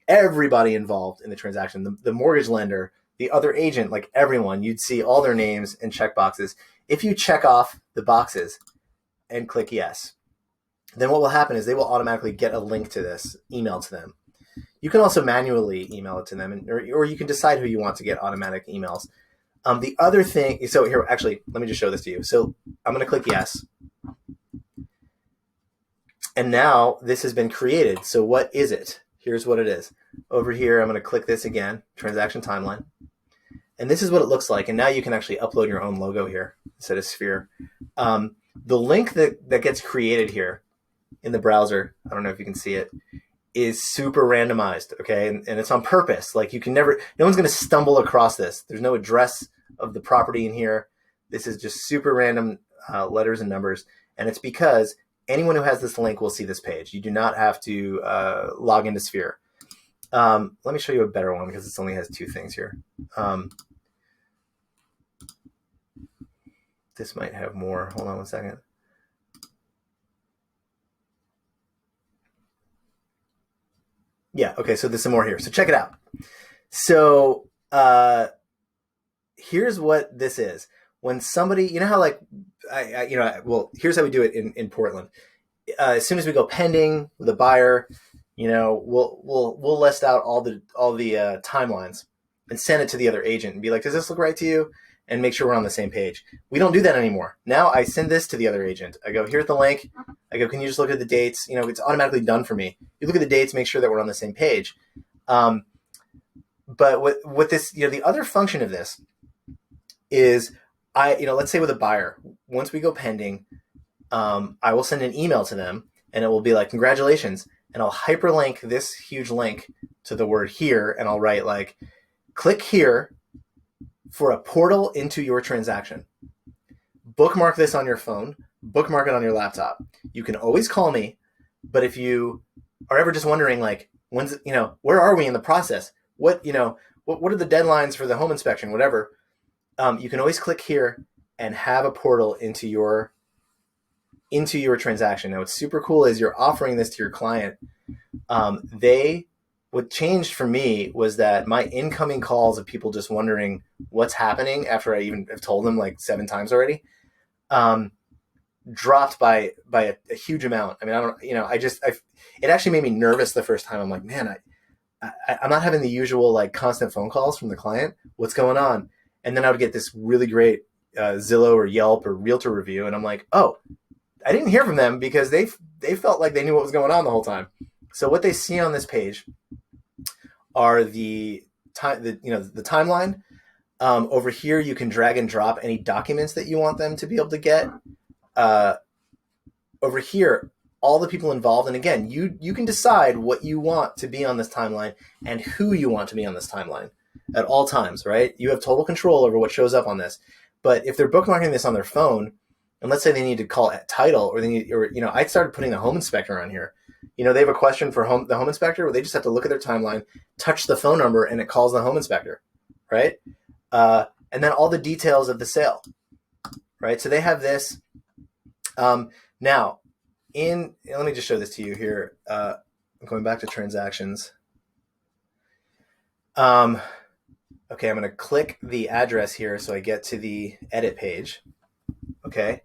everybody involved in the transaction, the mortgage lender, the other agent, like everyone. You'd see all their names and check boxes. If you check off the boxes and click yes, then what will happen is they will automatically get a link to this emailed to them. You can also manually email it to them, or you can decide who you want to get automatic emails. The other thing, so here, actually, let me just show this to you. So I'm going to click yes. And now this has been created. So what is it? Here's what it is. Over here, I'm going to click this again, transaction timeline. And this is what it looks like. And now you can actually upload your own logo here instead of Sphere. The link that gets created here in the browser, I don't know if you can see it, is super randomized, okay? And it's on purpose. Like no one's going to stumble across this. There's no address of the property in here. This is just super random letters and numbers. And it's because anyone who has this link will see this page. You do not have to log into Sphere. Let me show you a better one because this only has 2 things here. This might have more. Hold on one second. Yeah, okay, so there's some more here. So check it out. So here's what this is. When somebody, you know how here's how we do it in Portland. As soon as we go pending with a buyer, we'll list out all the timelines and send it to the other agent and be like, does this look right to you? And make sure we're on the same page. We don't do that anymore. Now I send this to the other agent. I go, here's the link. I go, can you just look at the dates? It's automatically done for me. You look at the dates, make sure that we're on the same page. But with this, the other function of this is let's say with a buyer, once we go pending, I will send an email to them and it will be like, congratulations. And I'll hyperlink this huge link to the word here. And I'll write like, click here for a portal into your transaction. Bookmark this on your phone, bookmark it on your laptop. You can always call me, but if you are ever just wondering like, where are we in the process? What are the deadlines for the home inspection, whatever, you can always click here and have a portal into your transaction. Now, what's super cool is you're offering this to your client. What changed for me was that my incoming calls of people just wondering what's happening after I even have told them like 7 times already, dropped by a huge amount. I mean, it actually made me nervous the first time. I'm like, man, I'm not having the usual like constant phone calls from the client. What's going on? And then I would get this really great Zillow or Yelp or Realtor review. And I'm like, oh, I didn't hear from them because they felt like they knew what was going on the whole time. So what they see on this page are the timeline. Over here, you can drag and drop any documents that you want them to be able to get. Over here, all the people involved. And again, you can decide what you want to be on this timeline and who you want to be on this timeline at all times, right? You have total control over what shows up on this. But if they're bookmarking this on their phone, and let's say they need to call it title, I started putting the home inspector on here. They have a question for the home inspector, where they just have to look at their timeline, touch the phone number, and it calls the home inspector, right? And then all the details of the sale, right? So they have this. Now, let me just show this to you here. I'm going back to transactions. Okay, I'm going to click the address here so I get to the edit page. Okay.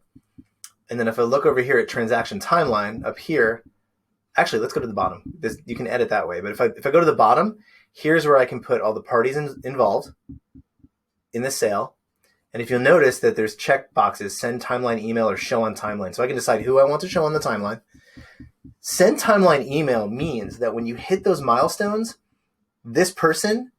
And then if I look over here at transaction timeline up here, actually, let's go to the bottom. You can edit that way. But if I go to the bottom, here's where I can put all the parties involved in the sale. And if you'll notice that there's check boxes, send timeline email or show on timeline. So I can decide who I want to show on the timeline. Send timeline email means that when you hit those milestones, this person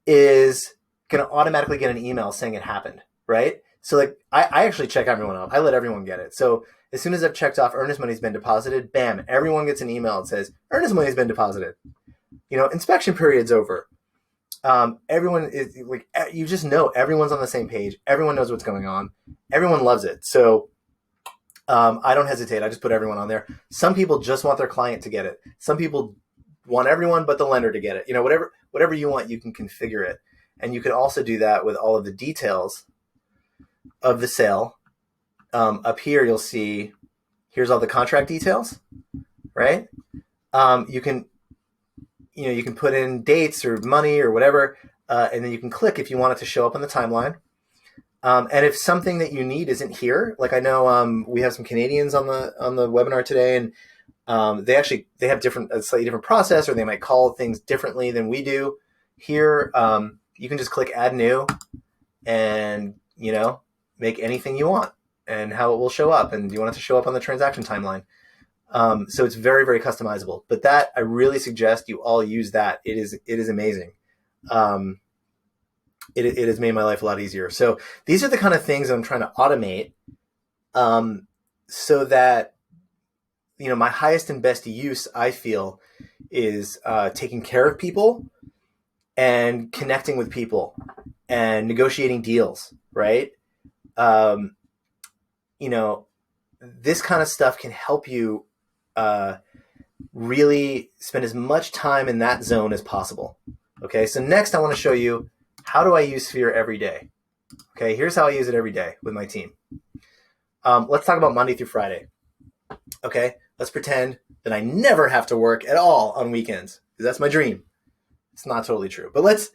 is going to automatically get an email saying it happened, right? So like I actually check everyone out. I let everyone get it. So as soon as I've checked off earnest money's been deposited, bam, everyone gets an email that says earnest money's been deposited. Inspection period's over. Everyone is like, you just know everyone's on the same page. Everyone knows what's going on. Everyone loves it. So I don't hesitate. I just put everyone on there. Some people just want their client to get it. Some people want everyone but the lender to get it. Whatever you want, you can configure it. And you can also do that with all of the details of the sale. Up here, you'll see, here's all the contract details, right? You can put in dates or money or whatever, and then you can click if you want it to show up on the timeline. And if something that you need isn't here, like I know we have some Canadians on the webinar today, and they have a slightly different process, or they might call things differently than we do here. You can just click add new, and make anything you want and how it will show up, and you want it to show up on the transaction timeline. So it's very, very customizable. But that, I really suggest you all use that. It is amazing. It has made my life a lot easier. So these are the kind of things I'm trying to automate, so that my highest and best use, I feel, is taking care of people and connecting with people and negotiating deals, right? This kind of stuff can help you really spend as much time in that zone as possible. Okay, so next I want to show you, how do I use Sphere every day? Okay, here's how I use it every day with my team. Let's talk about Monday through Friday. Okay, let's pretend that I never have to work at all on weekends, because that's my dream. It's not totally true, but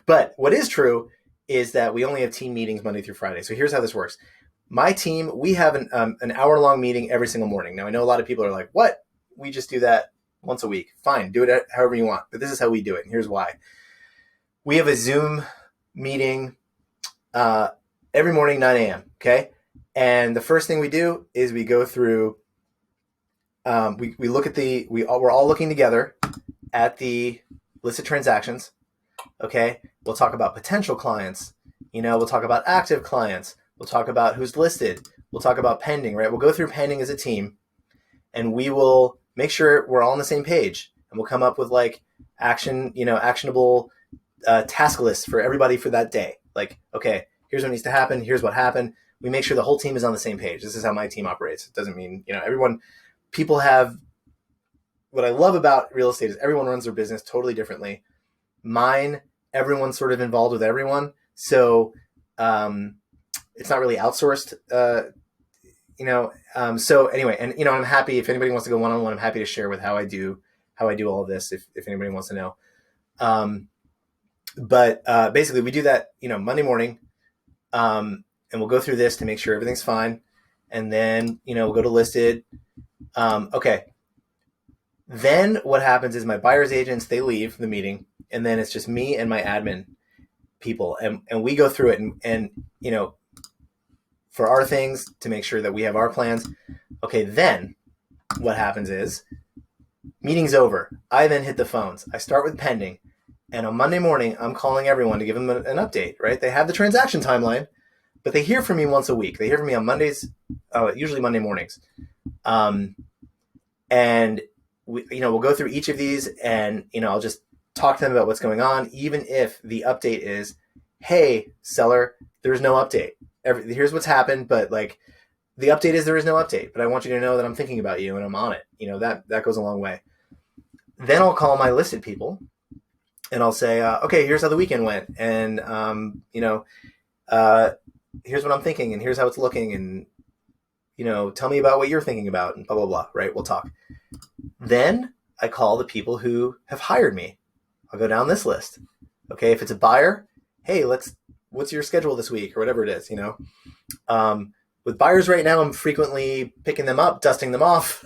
but what is true is that we only have team meetings Monday through Friday. So here's how this works. My team, we have an hour-long meeting every single morning. Now, I know a lot of people are like, what? We just do that once a week. Fine, do it however you want. But this is how we do it, and here's why. We have a Zoom meeting every morning, 9 a.m., okay? And the first thing we do is we go through, we look at we're all looking together at the listed transactions, okay? We'll talk about potential clients. We'll talk about active clients. We'll talk about who's listed. We'll talk about pending, right? We'll go through pending as a team, and we will make sure we're all on the same page, and we'll come up with actionable task lists for everybody for that day. Like, okay, here's what needs to happen. Here's what happened. We make sure the whole team is on the same page. This is how my team operates. It doesn't mean, people have, what I love about real estate is everyone runs their business totally differently. Mine, everyone's sort of involved with everyone. So, it's not really outsourced, so anyway, and, I'm happy if anybody wants to go one-on-one, I'm happy to share with how I do all of this, if anybody wants to know. But basically we do that, Monday morning, and we'll go through this to make sure everything's fine. And then, we'll go to listed. Okay. Then what happens is my buyer's agents, they leave the meeting, and then it's just me and my admin people. And we go through it and for our things to make sure that we have our plans. Okay. Then what happens is meeting's over. I then hit the phones. I start with pending. And on Monday morning, I'm calling everyone to give them an update, right? They have the transaction timeline, but they hear from me once a week. They hear from me on Mondays, usually Monday mornings. And we'll go through each of these, and, I'll just talk to them about what's going on, even if the update is, hey, seller, there's no update. Here's what's happened, but the update is there is no update, but I want you to know that I'm thinking about you and I'm on it. That goes a long way. Then I'll call my listed people, and I'll say, okay, here's how the weekend went. And, here's what I'm thinking, and here's how it's looking. And, tell me about what you're thinking about, and blah, blah, blah, right? We'll talk. Then I call the people who have hired me. I'll go down this list. Okay. If it's a buyer, hey, what's your schedule this week, or whatever it is, with buyers right now, I'm frequently picking them up, dusting them off,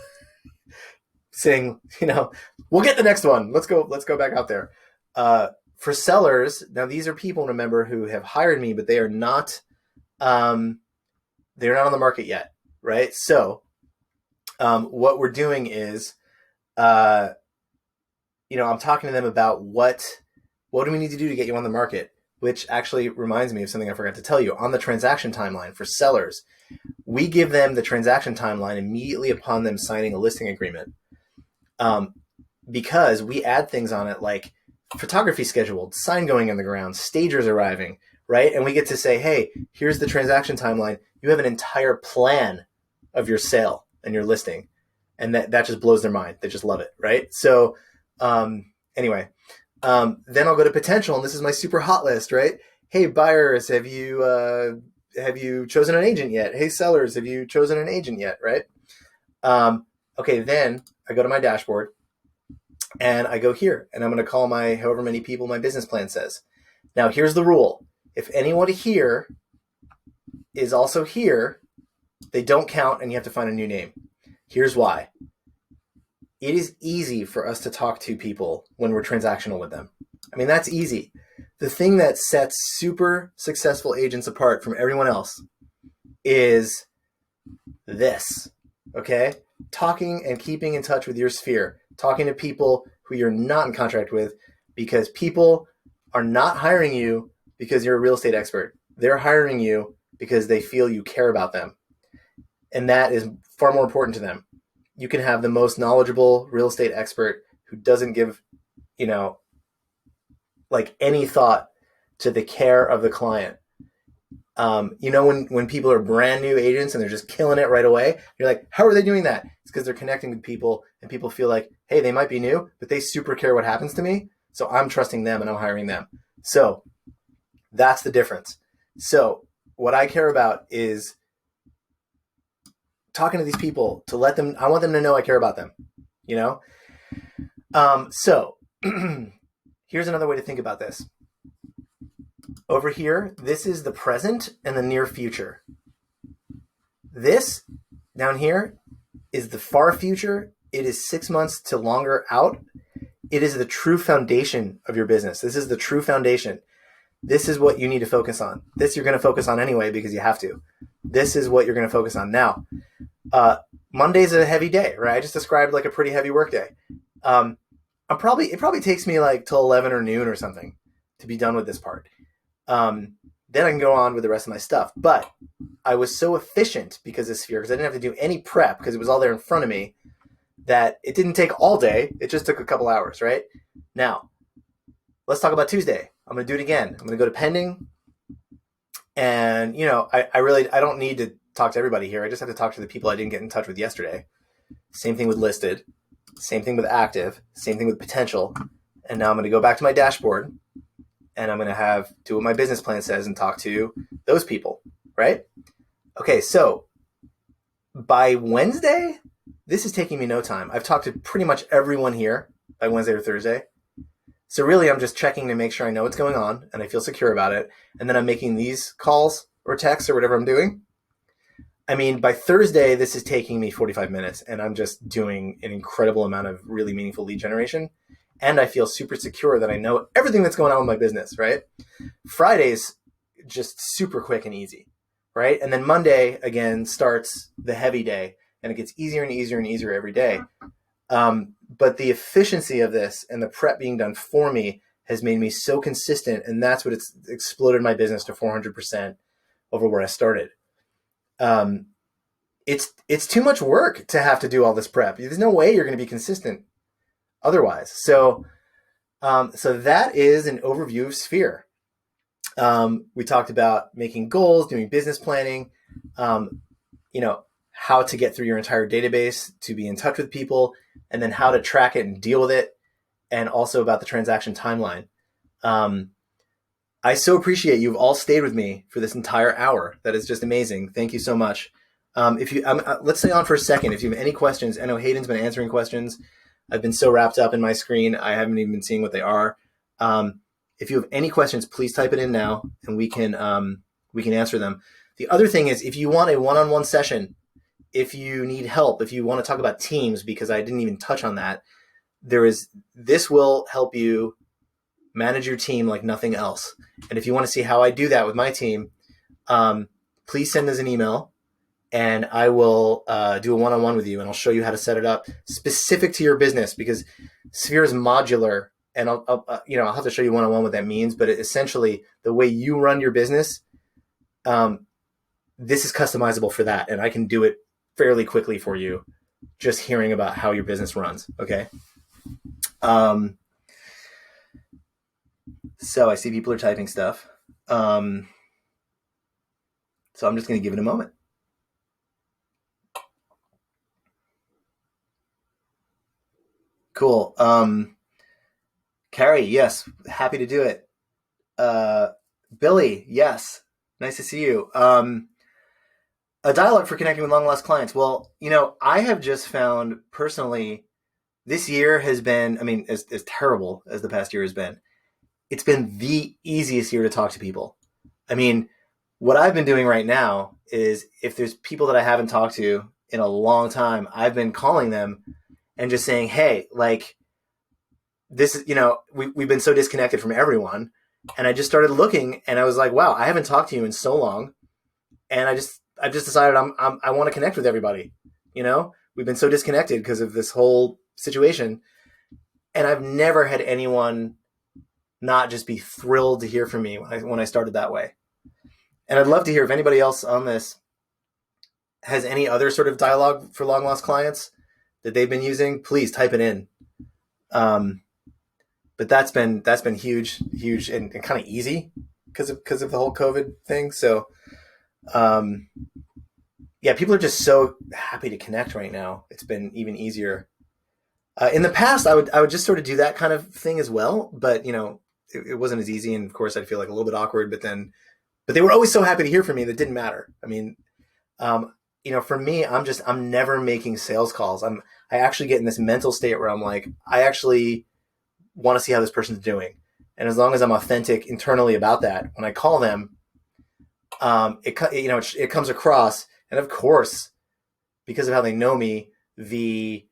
saying, we'll get the next one. Let's go back out there. For sellers, now these are people, remember, who have hired me, but they are not, they're not on the market yet. Right. So, what we're doing is, I'm talking to them about what do we need to do to get you on the market? which actually reminds me of something I forgot to tell you. On the transaction timeline for sellers, we give them the transaction timeline immediately upon them signing a listing agreement, because we add things on it like photography scheduled, sign going in the ground, stagers arriving, right? And we get to say, hey, here's the transaction timeline. You have an entire plan of your sale and your listing. And that just blows their mind. They just love it, right? So anyway, then I'll go to potential, and this is my super hot list, right? Hey, buyers, have you chosen an agent yet? Hey, sellers, have you chosen an agent yet, right? Okay, then I go to my dashboard, and I go here, and I'm going to call my however many people my business plan says. Now, here's the rule. If anyone here is also here, they don't count, and you have to find a new name. Here's why. It is easy for us to talk to people when we're transactional with them. I mean, that's easy. The thing that sets super successful agents apart from everyone else is this, okay? Talking and keeping in touch with your sphere, talking to people who you're not in contract with, because people are not hiring you because you're a real estate expert. They're hiring you because they feel you care about them. And that is far more important to them. You can have the most knowledgeable real estate expert who doesn't give, like any thought to the care of the client. When people are brand new agents and they're just killing it right away, you're like, how are they doing that? It's because they're connecting with people, and people feel like, hey, they might be new, but they super care what happens to me. So I'm trusting them and I'm hiring them. So that's the difference. So what I care about is talking to these people to let them, I want them to know I care about them, So here's another way to think about this. Over here, this is the present and the near future. This down here is the far future. It is 6 months to longer out. It is the true foundation of your business. This is the true foundation. This is what you need to focus on. This you're going to focus on anyway because you have to. This is what you're going to focus on. Now, Monday's a heavy day, right? I just described like a pretty heavy work day. It probably takes me like till 11 or noon or something to be done with this part. Then I can go on with the rest of my stuff. But I was so efficient because of Sphere, because I didn't have to do any prep because it was all there in front of me, that it didn't take all day. It just took a couple hours, right? Now, let's talk about Tuesday. I'm going to do it again. I'm going to go to pending. And, I don't need to talk to everybody here. I just have to talk to the people I didn't get in touch with yesterday. Same thing with listed. Same thing with active. Same thing with potential. And now I'm going to go back to my dashboard, and I'm going to do what my business plan says and talk to those people, right? Okay, so by Wednesday, this is taking me no time. I've talked to pretty much everyone here by Wednesday or Thursday. So really, I'm just checking to make sure I know what's going on and I feel secure about it. And then I'm making these calls or texts or whatever I'm doing. I mean, by Thursday, this is taking me 45 minutes, and I'm just doing an incredible amount of really meaningful lead generation. And I feel super secure that I know everything that's going on with my business, right? Friday's just super quick and easy, right? And then Monday, again, starts the heavy day, and it gets easier and easier and easier every day. But the efficiency of this and the prep being done for me has made me so consistent, and that's what it's exploded my business to 400% over where I started. It's too much work to have to do all this prep. There's no way you're going to be consistent otherwise. So that is an overview of Sphere. We talked about making goals, doing business planning, how to get through your entire database to be in touch with people, and then how to track it and deal with it, and also about the transaction timeline. I so appreciate you've all stayed with me for this entire hour. That is just amazing. Thank you so much. Let's stay on for a second. If you have any questions, I know Hayden's been answering questions. I've been so wrapped up in my screen, I haven't even been seeing what they are. If you have any questions, please type it in now, and we can answer them. The other thing is, if you want a one-on-one session, if you need help, if you want to talk about teams, because I didn't even touch on that, this will help you manage your team like nothing else. And if you want to see how I do that with my team, please send us an email, and I will do a one-on-one with you, and I'll show you how to set it up specific to your business, because Sphere is modular and I'll have to show you one-on-one what that means. But essentially, the way you run your business, this is customizable for that, and I can do it fairly quickly for you. Just hearing about how your business runs, okay? So I see people are typing stuff. So I'm just going to give it a moment. Cool. Carrie, yes, happy to do it. Billy, yes, nice to see you. A dialogue for connecting with long lost clients. Well, I have just found personally, this year has been, I mean, as terrible as the past year has been, it's been the easiest year to talk to people. I mean, what I've been doing right now is if there's people that I haven't talked to in a long time, I've been calling them and just saying, hey, like, this is, we've been so disconnected from everyone. And I just started looking and I was like, wow, I haven't talked to you in so long. And I've just decided I want to connect with everybody. We've been so disconnected because of this whole situation. And I've never had anyone not just be thrilled to hear from me when I started that way. And I'd love to hear if anybody else on this has any other sort of dialogue for long lost clients that they've been using. Please type it in. But that's been huge, and kind of easy because of the whole COVID thing. So, yeah, people are just so happy to connect right now. It's been even easier. In the past, I would just sort of do that kind of thing as well, but it wasn't as easy, and of course, I'd feel like a little bit awkward. But they were always so happy to hear from me that didn't matter. I mean, for me, I'm never making sales calls. I actually get in this mental state where I'm like, I actually want to see how this person's doing, and as long as I'm authentic internally about that, when I call them, it comes across. And of course, because of how they know me, it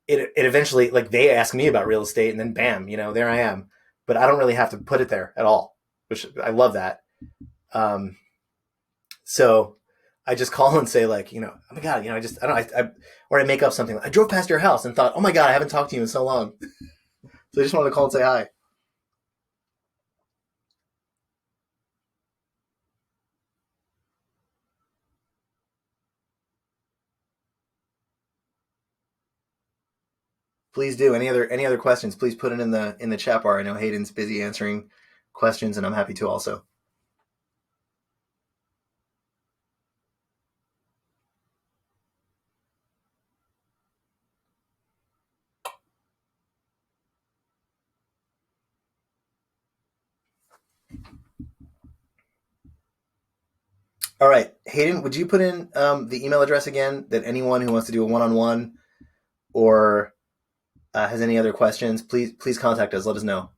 eventually, like, they ask me about real estate, and then bam, there I am. But I don't really have to put it there at all, which I love that. So I just call and say, like, oh my God, or I make up something. I drove past your house and thought, oh my God, I haven't talked to you in so long. So I just wanted to call and say hi. Please do. Any other questions? Please put it in the chat bar. I know Hayden's busy answering questions, and I'm happy to also. All right, Hayden, would you put in the email address again, that anyone who wants to do a one-on-one or has any other questions, please contact us. Let us know.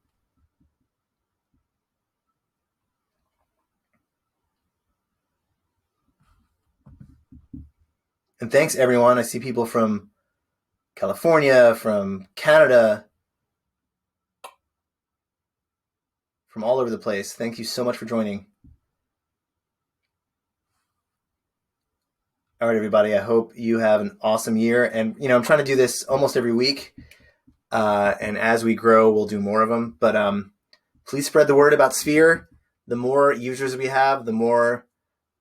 And thanks, everyone. I see people from California, from Canada, from all over the place. Thank you so much for joining. All right, everybody. I hope you have an awesome year. And, I'm trying to do this almost every week. And as we grow, we'll do more of them. But please spread the word about Sphere. The more users we have, the more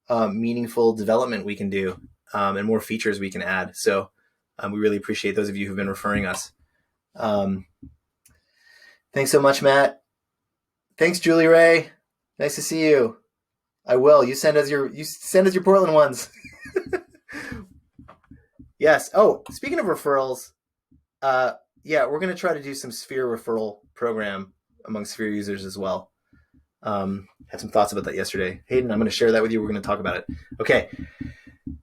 meaningful development we can do, and more features we can add. So we really appreciate those of you who've been referring us. Thanks so much, Matt. Thanks, Julie Ray. Nice to see you. I will. You send us your Portland ones. Yes. Oh, speaking of referrals, yeah, we're going to try to do some Sphere referral program among Sphere users as well. Had some thoughts about that yesterday. Hayden, I'm going to share that with you. We're going to talk about it. Okay.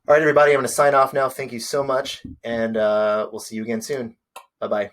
All right, everybody. I'm going to sign off now. Thank you so much. And we'll see you again soon. Bye-bye.